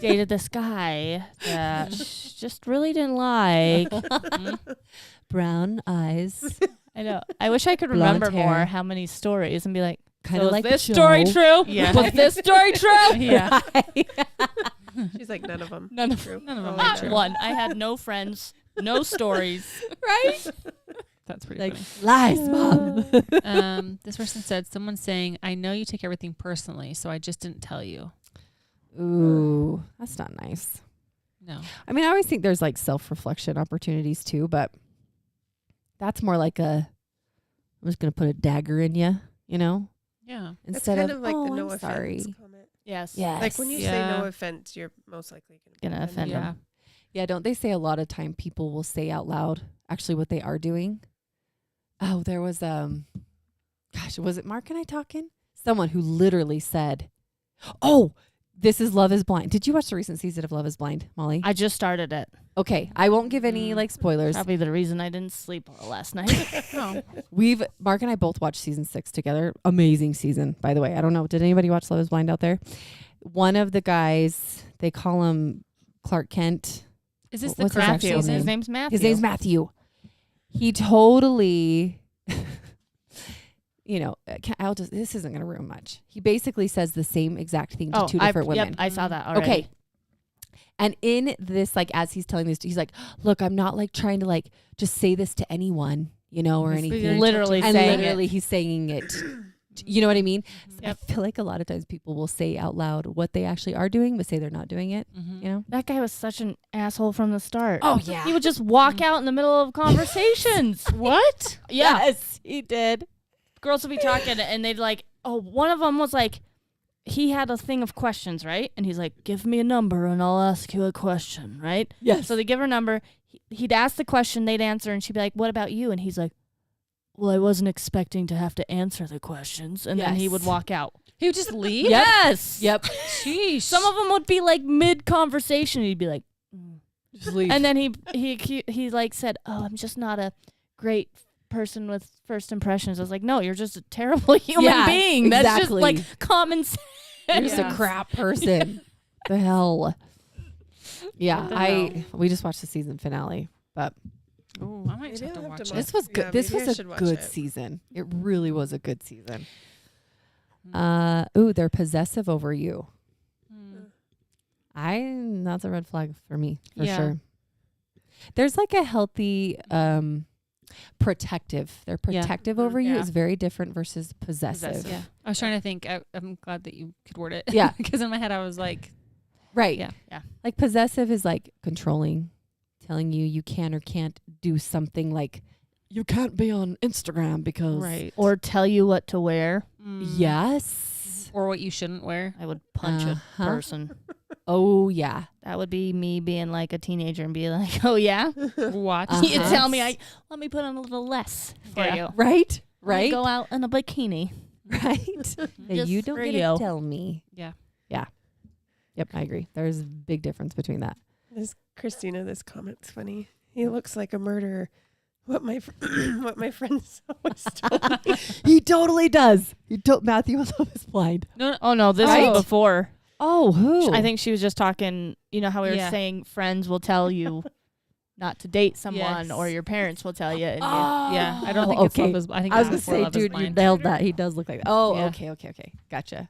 dated this guy that she just really didn't like. Brown eyes. I know. I wish I could Blonde remember more hair. how many stories and be like, Kind so of is like this Joe. story true? Yeah. Was this story true? Yeah. She's like, none of them. None of True. None of 'em Oh, are yeah. Not true. one. I had no friends, no stories. Right? That's pretty Like, funny. lies, mom. This person said, someone's saying, I know you take everything personally, so I just didn't tell you. Ooh, that's not nice. No. I mean, I always think there's like self-reflection opportunities too, but that's more like I'm just going to put a dagger in you, you know? Yeah. That's Instead kind of, of like oh, the no I'm offense sorry. comment. Yes. Yes. Like when you say Yeah. no offense, you're most likely Gonna offend Yeah. them. Yeah, don't they say a lot of time people will say out loud actually what they are doing? Oh, there was gosh, was it Mark and I talking? Someone who literally said, "Oh, this is Love is Blind." Did you watch the recent season of Love is Blind, Molly? I just started it. Okay, I won't give any like spoilers. Probably the reason I didn't sleep all last night. Oh. Mark and I both watched season 6 together. Amazing season, by the way. I don't know. Did anybody watch Love is Blind out there? One of the guys, they call him Clark Kent. Is this What's the his craft actual season? name? His name's Matthew. His name's Matthew. He totally, this isn't going to ruin much. He basically says the same exact thing to two different women. Yep, I saw that already. Okay. And in this, like, as he's telling this, he's like, look, I'm not like trying to like just say this to anyone, or He's anything. literally And saying literally it. he's saying it. You know what I mean? Yep. I feel like a lot of times people will say out loud what they actually are doing, but say they're not doing it, Mm-hmm. you know? That guy was such an asshole from the start. Oh, yeah. He would just walk out in the middle of conversations. What? Yeah. Yes, he did. Girls would be talking and they'd like, one of them was like, he had a thing of questions, right? And he's like, give me a number and I'll ask you a question, right? Yes. So they give her a number. He'd ask the question, they'd answer, and she'd be like, what about you? And he's like, well, I wasn't expecting to have to answer the questions. And then he Yes. would walk out. He would just leave? Yep. Yes. Yep. Sheesh. Some of them would be like mid-conversation. He'd be like, Just leave. and then he like said, oh, I'm just not a great person with first impressions. I was like, no, you're just a terrible human Yeah, being. That's just exactly. like common sense. You're just a Yeah. crap person. The hell. Yeah, What the hell? we just watched the season finale, but Oh, I might Maybe have to I'll have watch to it. this was good. Yeah, This maybe I was a should watch good it. season. It really was a good season. Mm. They're possessive over you. Mm. That's a red flag for me, for Yeah. sure. There's like a healthy protective. They're Yeah. protective over you Yeah. is very different versus possessive. Possessive. Yeah. I was trying to think. I'm glad that you could word it. Yeah. Because in my head I was like, Right. Yeah. Yeah. Like possessive is like controlling, telling you can or can't do something, like you can't be on Instagram because right. Or tell you what to wear. yes. Or what you shouldn't wear. I would punch Uh-huh. a person. Oh yeah. That would be me being like a teenager and be like, oh, yeah? Watch. Uh-huh. You tell me, let me put on a little less for Yeah. you. Right? Let me Right? go out in a bikini. Right? That Just you don't for get you. to tell me. Yeah. Yep, I agree. There's a big difference between that. This comment's funny. He looks like a murderer. What my what my friends always told me. He totally does. Matthew was always blind. No, no. Oh, no, this Right? was before. Oh, who? I think she was just talking, you know how we were Yeah. saying friends will tell you not to date someone Yes. or your parents will tell you. And Yeah. I don't think it's okay. Love Is Blind. I think I was it's gonna before say, Love Is dude, you Blind. nailed that. He does look like. Oh, Yeah. okay. Gotcha.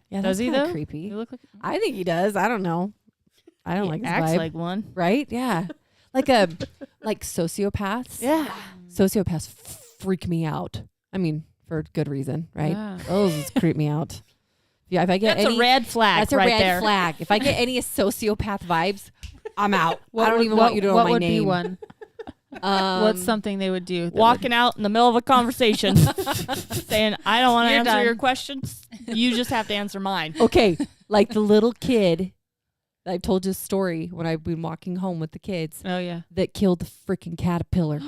Yeah, Does that's he, kinda though? creepy. You look like. I think he does. I don't know. I don't he like his acts vibe. like one. Right? Yeah. Like sociopaths. Yeah. Sociopaths freak me out. I mean, for good reason, right? Yeah. Those creep me out. Yeah, if I get That's any, a red flag that's a right red there. flag. If I get any sociopath vibes, I'm out. I don't would- even want you to know what my would name. be one? What's something they would do? that Walking out in the middle of a conversation saying, I don't want to You're answer done. your questions. You just have to answer mine. Okay, like the little kid. I've told you a story when I've been walking home with the kids would- Oh yeah. that killed the freaking caterpillar.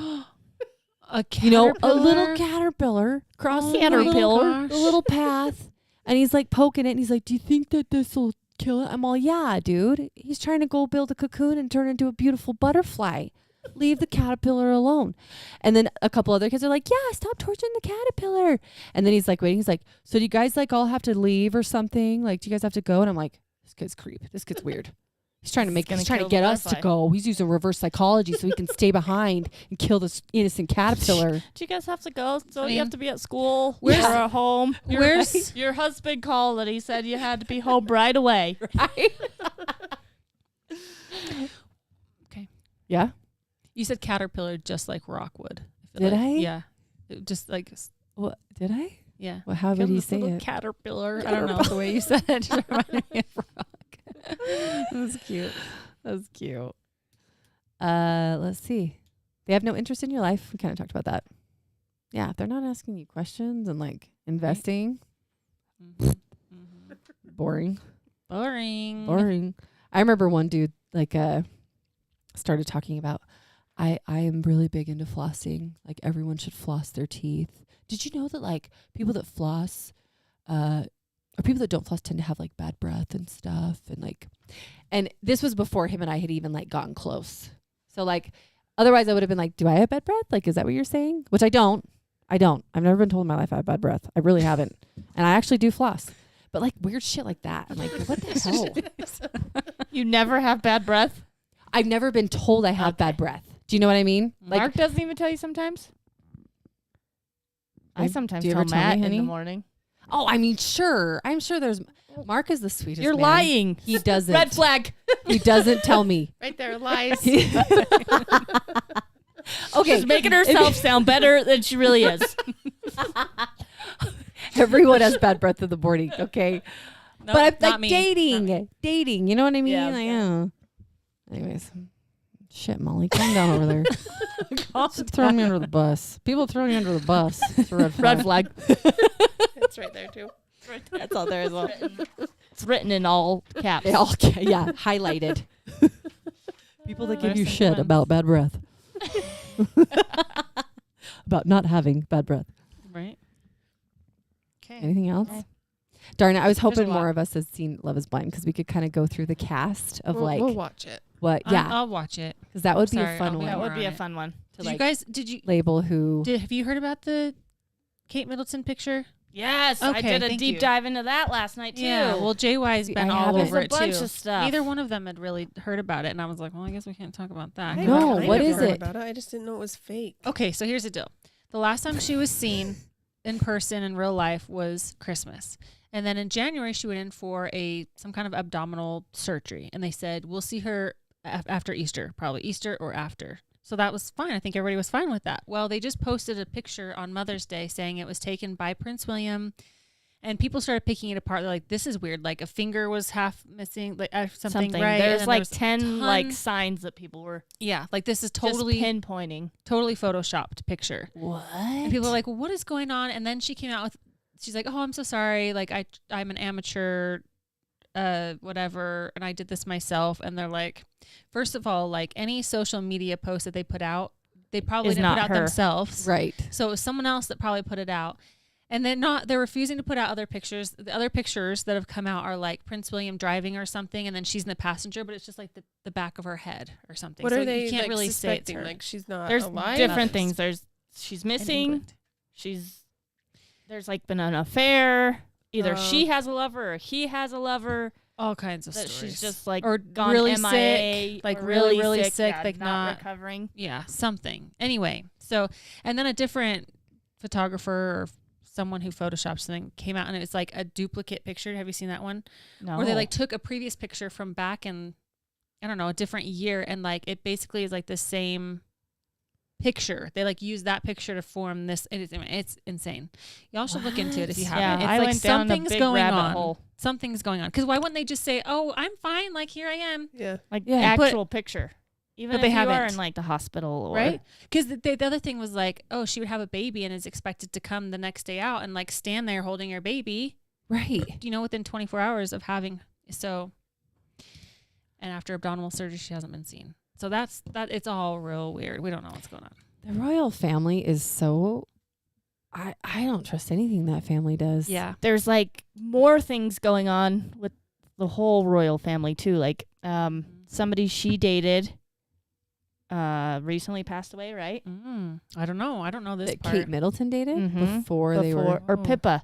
A caterpillar. You know, a little caterpillar crossing Caterpillar. the little path, and he's like poking it, and he's like, "Do you think that this will kill it?" I'm all, "Yeah, dude. He's trying to go build a cocoon and turn into a beautiful butterfly. Leave the caterpillar alone." And then a couple other kids are like, "Yeah, stop torturing the caterpillar." And then he's like waiting. He's like, "So do you guys like all have to leave or something? Like, do you guys have to go?" And I'm like, "This kid's creep. This kid's weird." He's trying to He's gonna he's trying to kill get the us to butterfly. go. He's using reverse psychology so he can stay behind and kill this innocent caterpillar. Do you guys have to go? So I you mean, have to be at school where's- or at home. Where's Your husband called and he said you had to be home right away. Right? Okay. Yeah. You said caterpillar just like rockwood. Did I? Yeah. Just like What did I? yeah. Well, how did Come he this say little it? Caterpillar. I don't know the way you said it. Just reminded me of rock. That's cute. That's cute. Let's see. They have no interest in your life. We kind of talked about that. Yeah, if they're not asking you questions and like investing. Boring. Boring. I remember one dude like started talking about I am really big into flossing. Like everyone should floss their teeth. Did you know that like people that floss or people that don't floss tend to have like bad breath and stuff and this was before him and I had even like gotten close. So like otherwise I would have been like, do I have bad breath? Like, is that what you're saying? Which I don't. I've never been told in my life I have bad breath. I really haven't. And I actually do floss. But like weird shit like that. I'm like, what the hell? You never have bad breath? I've never been told I have Okay. bad breath. Do you know what I mean? Like, Mark doesn't even tell you sometimes? I Babe, sometimes do you tell ever tell me, Matt in honey? the morning. oh, I mean, sure. I'm sure there's Mark is the sweetest. You're man. lying. He doesn't. Red flag. He doesn't tell me. Right there, lies. Okay. She's making herself sound better than she really is. Everyone has bad breath in the morning. Okay. No, but I'm not like me. dating. You know what I mean? Yeah, Like, yeah. Anyways, shit, Molly, calm down over there. Stop throwing me under the bus. People throwing you under the bus. It's a red flag. Red flag. It's right there too. That's all there as well. It's written in all caps. They all, yeah, highlighted. People that give There's you some shit ones. about bad breath. About not having bad breath. Right. Okay. Anything else? Okay. Darn it, I was hoping a lot. more of us had seen Love is Blind because we could kind of go through the cast of like we'll watch it. what? Yeah, I'll watch it. because that would be Sorry, a fun I'll be one That would more be on a it. fun one. to Did you like guys? Did you? label who. Have you heard about the Kate Middleton picture? Yes, I Okay, did a thank deep you. dive into that last night too. Yeah. Well, JY's See, been I all haven't- over There's it a bunch too. of stuff. Neither one of them had really heard about it, and I was like, well, I guess we can't talk about that. I No, kind what of is heard it? About it? I just didn't know it was fake. Okay, so here's the deal. The last time she was seen in person in real life was Christmas. And then in January, she went in for some kind of abdominal surgery. And they said, we'll see her after Easter, probably Easter or after. So that was fine. I think everybody was fine with that. Well, they just posted a picture on Mother's Day saying it was taken by Prince William. And people started picking it apart. They're like, this is weird. Like a finger was half missing, like something right. And There's then like was 10 like signs that people were yeah, like this is just totally pinpointing. totally photoshopped picture. What? And people are like, well, what is going on? And then she came out with, she's like, oh, I'm so sorry. Like I'm an amateur, whatever. And I did this myself. And they're like, first of all, like any social media post that they put out, they probably Is didn't put not out her. themselves. Right. So it was someone else that probably put it out. And they're refusing to put out other pictures. The other pictures that have come out are like Prince William driving or something. And then she's in the passenger, but it's just like the back of her head or something. What so are they you can't like, really say it's suspecting? her. Like she's not There's alive? different things. She's In missing. England. There's like been an affair. Either Oh. she has a lover or he has a lover. All kinds of That stories. she's just like or gone really MIA, sick, like or really sick, yeah, like not recovering. yeah, something. Anyway, so and then a different photographer or someone who photoshopped something came out and it was like a duplicate picture. Have you seen that one? No. Where they like took a previous picture from back in I don't know, a different year and like it basically is like the same picture. They like use that picture to form this. It's insane. Y'all should look into it if you What? haven't. Yeah, It's I like went down a something's big going rabbit on. hole. Something's going on. Because why wouldn't they just say, "Oh, I'm fine. Like here I am." Yeah. Like Yeah. actual picture. Even But if they you are haven't. in like the hospital or Right? Because the other thing was like, oh, she would have a baby and is expected to come the next day out and like stand there holding her baby, Right. within 24 hours of having. So, and after abdominal surgery, she hasn't been seen. So that it's all real weird. We don't know what's going on. The royal family is so. I don't trust anything that family does. Yeah. there's like more things going on with the whole royal family too. Like somebody she dated recently passed away, right? I don't know. I don't know this That part. Kate Middleton dated Mhm. before they were. or Oh. Pippa.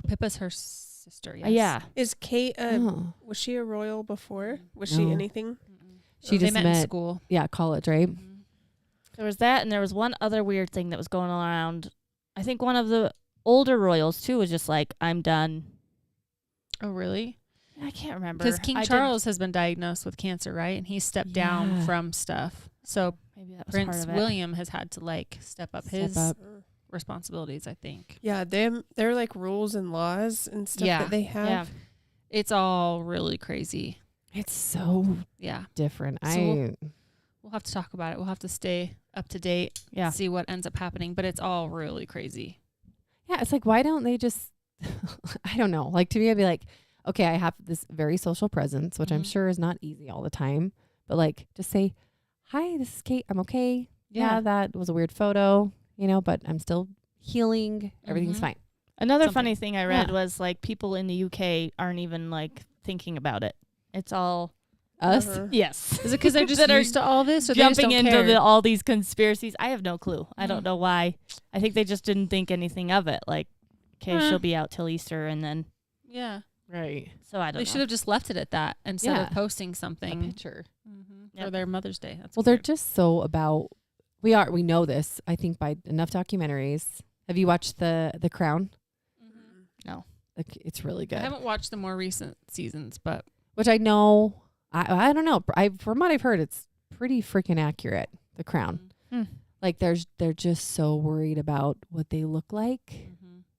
Pippa's her sister. Yes. Yeah. Is Kate? Oh. Was she a royal before? Was she No. anything? She They just met in met. school. Yeah, college, right? There was that, and there was one other weird thing that was going around. I think one of the older royals too was just like, "I'm done." Oh, really? I can't remember Because King I did- Charles has been diagnosed with cancer, right? And he stepped down Yeah. from stuff. So Maybe that was Prince part of it. William has had to like step up his up. responsibilities, I think. Yeah, they're like rules and laws and stuff Yeah. that they have. Yeah. It's all really crazy. It's so Yeah. different. So We'll have to talk about it. We'll have to stay up to date, Yeah. see what ends up happening. But it's all really crazy. Yeah, it's like, why don't they just, I don't know. Like, to me, I'd be like, okay, I have this very social presence, which I'm Mhm. sure is not easy all the time. But, like, just say, hi, this is Kate. I'm okay. Yeah, that was a weird photo, but I'm still healing. Everything's Mhm. fine. Another Something. funny thing I read Yeah. was like people in the UK aren't even like thinking about it. It's all Us? Uh-huh. yes. Is it because they're just That are used to all this? Or they just jumping don't into care? all these conspiracies. I have no clue. I Mm. don't know why. I think they just didn't think anything of it. Like, okay, Huh. she'll be out till Easter, and then Yeah. Right. so I don't They know. should have just left it at that instead Yeah. of posting A something picture. for Yep. their Mother's Day. That's Well, they're weird. just so about, we know this, I think, by enough documentaries. Have you watched The Crown? No. Like, it's really I good. haven't watched the more recent seasons, but Which I know, I don't know. From what I've heard, it's pretty freaking accurate. The Crown. Hmm. Like they're just so worried about what they look like.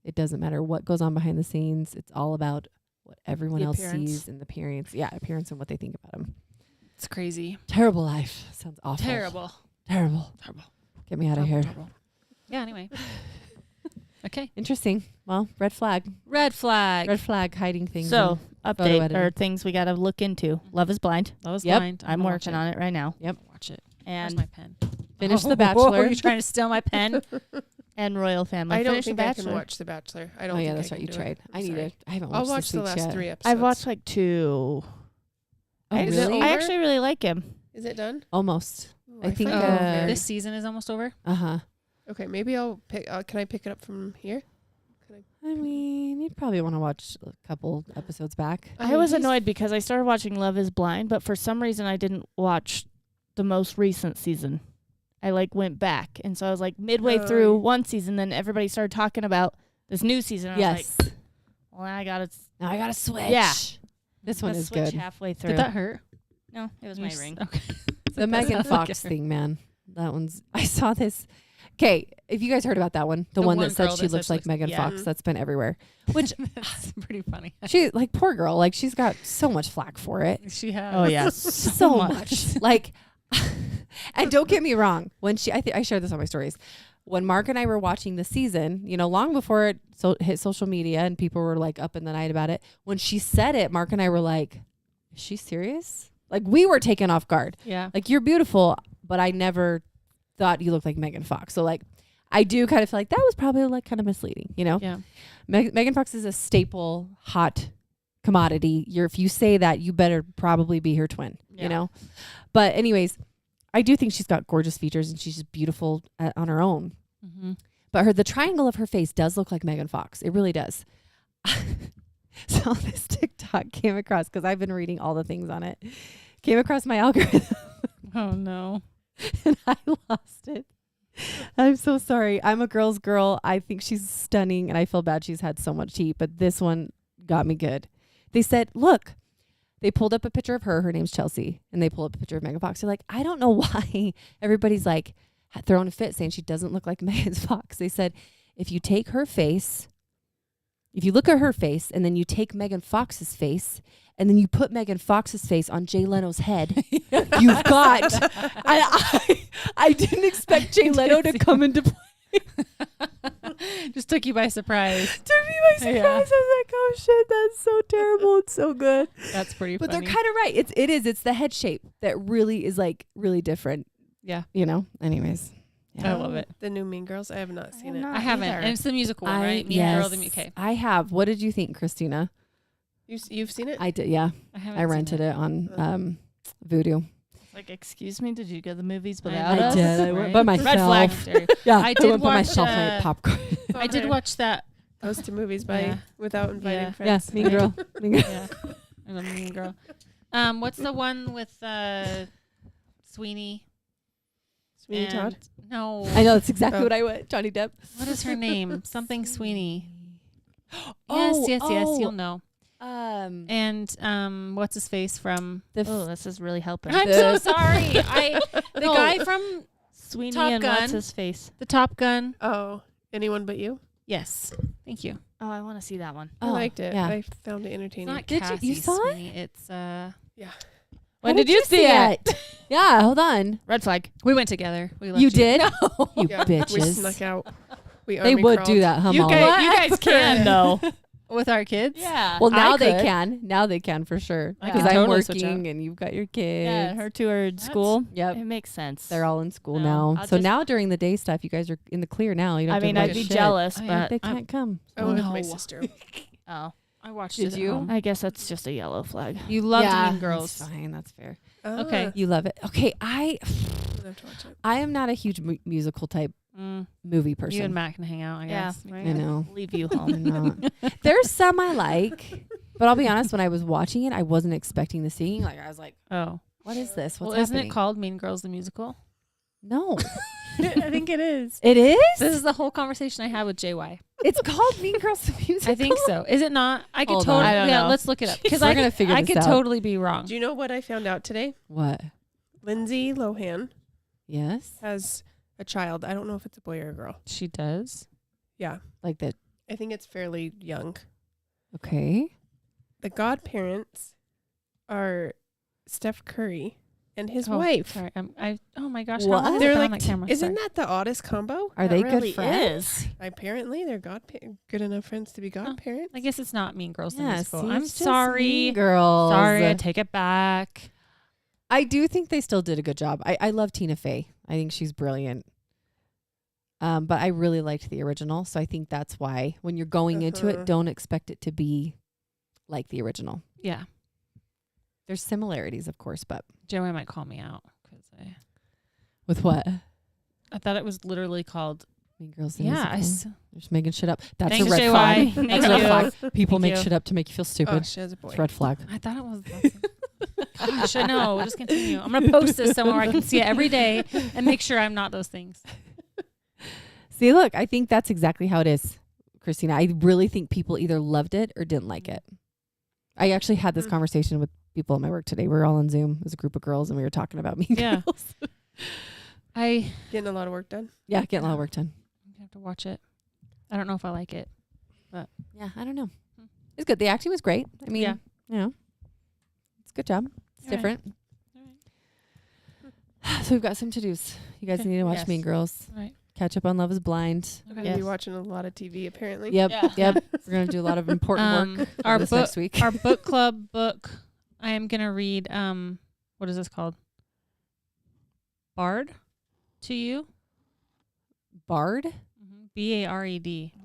It doesn't matter what goes on behind the scenes. It's all about what everyone The else appearance. sees and the appearance. Yeah, appearance and what they think about them. it's crazy. Terrible life. Sounds awful. Terrible. Terrible. Terrible. Get me out of here. Terrible. Yeah, anyway. Okay. Interesting. Well, red flag. Red flag. Red flag hiding things. So photo update editing. or things we got to look into. Love is Blind. That was Yep. blind. I'm working on it right now. Yep. Watch it. Where's And my pen? Finish The Oh, Bachelor. you're trying to steal my pen? and Royal Family. I don't Finish think The I Bachelor. can watch The Bachelor. I don't. Oh, yeah, think that's I right. can You do tried. it. I need Sorry. it. I haven't I'll watched watch this the week's last yet. 3 episodes. I've watched like 2. Oh, Is it really? over? I actually really like him. Is it done? Almost. Ooh, I think, find it very- This season is almost over. Uh-huh. Okay, maybe I'll pick. Can I pick it up from here? I mean, you'd probably want to watch a couple episodes back. I was he's- annoyed because I started watching Love is Blind, but for some reason I didn't watch the most recent season. I went back. And so I was midway Oh, through yeah. one season, then everybody started talking about this new season. And I was Yes. well, now I got to Now I got to switch. Yeah. This one is switch good. halfway through. Did that hurt? No, it was my ring. Okay. The Megan Fox thing, man. That one's. I saw this. Okay, if you guys heard about that one, the one that said girl she that said looks like Megan yeah. Fox, that's been everywhere. Which That's pretty funny. she, poor girl, she's got so much flack for it. She has. Oh, yeah. So much. And don't get me wrong. When I shared this on my stories. When Mark and I were watching the season, long before it hit social media and people were up in the night about it, when she said it, Mark and I were like, is she serious? We were taken off guard. Yeah. You're beautiful, but I never thought you looked like Megan Fox. So I do kind of feel like that was probably kind of misleading, Yeah. Megan Fox is a staple hot commodity. If you say that, you better probably be her twin, Yeah. But anyways, I do think she's got gorgeous features and she's just beautiful on her own. Mm-hmm. But the triangle of her face does look like Megan Fox. It really does. So this TikTok came across, because I've been reading all the things on it, came across my algorithm. Oh no. And I lost it. I'm so sorry. I'm a girl's girl. I think she's stunning and I feel bad she's had so much heat, but this one got me good. They said, look, they pulled up a picture of her. Her name's Chelsea. And they pulled up a picture of Megan Fox. They're like, I don't know why everybody's throwing a fit saying she doesn't look like Megan Fox. They said, if you take her face, if you look at her face and then you take Megan Fox's face and then you put Megan Fox's face on Jay Leno's head, you've got. I didn't expect Jay Leno to come into play. Just took you by surprise. Took me by surprise. Yeah. I was like, oh shit, that's so terrible. It's so good. That's pretty But funny. they're kind of right. It's the head shape that really is really different. Yeah. Anyways. I love it. The new Mean Girls. I have not seen it. not I haven't. either. And it's the musical one, right? Mean yes, Girl, the UK. I have. What did you think, Christina? You've seen it? I did. Yeah. haven't I seen rented it on Voodoo. Excuse me, did you go to the movies I without did. us? did. I went by Red myself. flag. Sorry. Yeah. I did went by watch, myself and I ate popcorn. I did watch that. Goes to movies by Yeah. without inviting Yeah. Yeah. friends. Mean Girl. Mean Girl. Yeah. I love Mean Girl. What's the one with Sweeney? Sweeney Todd. No. I know that's exactly Oh. what I went. Johnny Depp. What is her name? Something Sweeney. Oh, yes, oh. you'll know. And what's his face from? Oh, this is really helping. I'm so sorry. The No. guy from Sweeney Top and Gun. what's his face? the Top Gun. Oh, Anyone But You? Yes. Thank you. Oh, I want to see that one. I liked it. Yeah. I found it It's entertaining. not Did you- Cassie you saw it? Sweeney. It's Yeah. When did you see it? Yeah, hold on. Red flag. we went together. We left You did? No. You Yeah, bitches. We snuck out. We They army would crawled. do that, huh, You Mom? guys can though. With our kids. Yeah. Well, now I they could. can. Now they can for sure. I Because could I'm totally switch working and you've got your kids. Yeah, her two are at school. Yep. It makes sense. They're all in school No, now. I'll So just- now during the day stuff, you guys are in the clear now. You don't I have to mean, worry I'd about be shit. jealous, Oh, yeah. but They can't come. I went with No. my sister. oh, I watched Did it at you? home. I guess that's just a yellow flag. You loved Yeah, Mean Girls. That's fine. That's fair. Okay. You love it. Okay. I'm gonna have to watch it. I am not a huge musical type Mm. movie person. You and Matt can hang out, I Yeah, guess. right. I know. Leave you I'm home. not. There's some I like, but I'll be honest. When I was watching it, I wasn't expecting the singing. I was like, Oh. "What is this? What's Well, isn't happening?" it called Mean Girls the Musical? No, I think it is. it is. This is the whole conversation I had with JY. It's called Mean Girls the Musical. I think so. Is it not? I could Hold totally. on. I don't yeah, know. let's look it up because We're I gonna could, figure I this could out. totally be wrong. Do you know what I found out today? What? Lindsay Lohan Yes, has a child. I don't know if it's a boy or a girl. She does. Yeah. like that. I think it's fairly young. Okay. The godparents are Steph Curry and his Oh, wife. Sorry. Oh my gosh. What? How long They're is that like, on that camera? isn't Sorry. that the oddest combo? Are That they really good friends? is. Apparently, they're good enough friends to be godparents. I guess it's not Mean Girls the Yeah. Musical. See, I'm it's just sorry. Mean Girls. Sorry, I take it back. I do think they still did a good job. I love Tina Fey. I think she's brilliant. But I really liked the original, so I think that's why when you're going into Uh-huh. it, don't expect it to be like the original. Yeah. There's similarities, of course, but Joey might call me out because with what? I thought it was literally called. Mean Girls. The Yeah, Musical? They're just making shit up. That's Thanks, a red JY. flag. Thank That's a red you. flag. People Thank make you. shit up to make you feel stupid. Oh, she has a boy. It's a red flag. I thought it was. Gosh, I know. We'll just continue. I'm gonna post this somewhere I can see it every day and make sure I'm not those things. See, look, I think that's exactly how it is, Christina. I really think people either loved it or didn't like it. I actually had this conversation with people at my work today. We were all on Zoom as a group of girls, and we were talking about Mean Yeah. Girls. I Getting a lot of work done. Yeah, getting a lot of work done. have to watch it. I don't know if I like it. Yeah, I don't know. It's good. The acting was great. I mean, Yeah. you know, it's a good job. It's All right. different. All So we've got some to-dos. You guys Okay. need to watch Yes. Mean Girls. right. Catch up on Love is Blind. Okay. I'm Yes. gonna be watching a lot of TV apparently. Yep, Yeah. yep. We're going to do a lot of important work Our this book, next week. our book club book. I am gonna read. What is this called? Bard to you. Bard? Bared.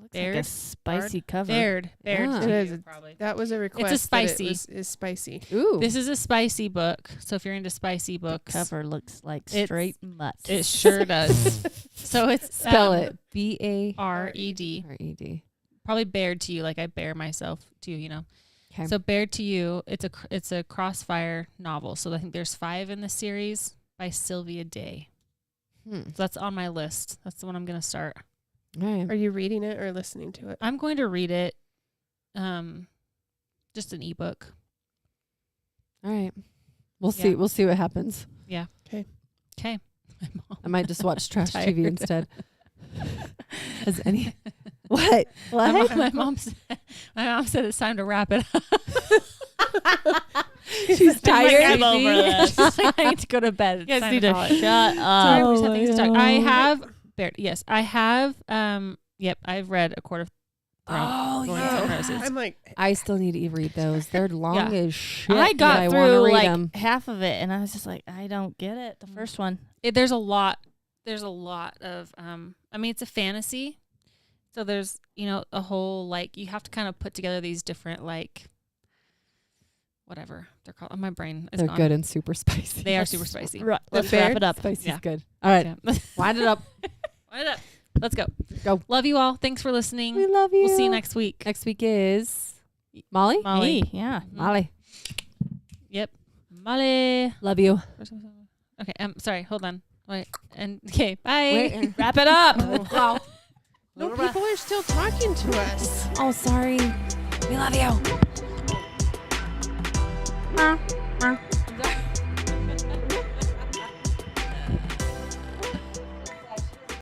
Looks like a spicy cover. Bared. Bared. Ah. to It you, is. probably. That was a request. that spicy. is spicy. Ooh. This is a spicy book. So if you're into spicy books, Cover looks like It's- straight mutt. it sure does. So it's Spell it. B-A-R-E-D. Red. Probably bared to you, like I bear myself to you. You know. Okay. So Bared to You, it's a Crossfire novel. So I think there's 5 in the series by Sylvia Day. So that's on my list. That's the one I'm going to start. All right. Are you reading it or listening to it? I'm going to read it, just an ebook. All right. We'll Yeah. see. We'll see what happens. Yeah. Okay. Okay. I might just watch trash TV Tired. instead. Has any? What? My What? mom said it's time to wrap it up. She's tired. I'm over this. She's like, I need to go to bed. You It's guys time need to to call it. shut Sorry, up. we just have things to talk. I no. have Bared. Yes, I have. Yep, I've read A Court of Oh, Thorns yeah. and Roses. I'm like, I still need to read those. They're long Yeah. as shit. I but got I wanna through read like 'em. half of it, and I was just like, I don't get it. The first one. There's a lot. There's a lot of. I mean, it's a fantasy, so there's a whole like you have to kind of put together these different like. Whatever they're called. My brain is They're gone. good and super spicy. They are super spicy. Let's Bared? wrap it up. Spicy's Yeah. good. All right. Yeah. Wind it up. Wind it up. Let's go. Go. Love you all. Thanks for listening. We love you. We'll see you next week. Next week is Molly. Molly. Me, yeah. Molly. Yep. Molly. Love you. Okay. Sorry. Hold on. Wait. And okay. Bye. Wait. Wrap it up. Wow. no, people are still talking to us. Oh, sorry. We love you.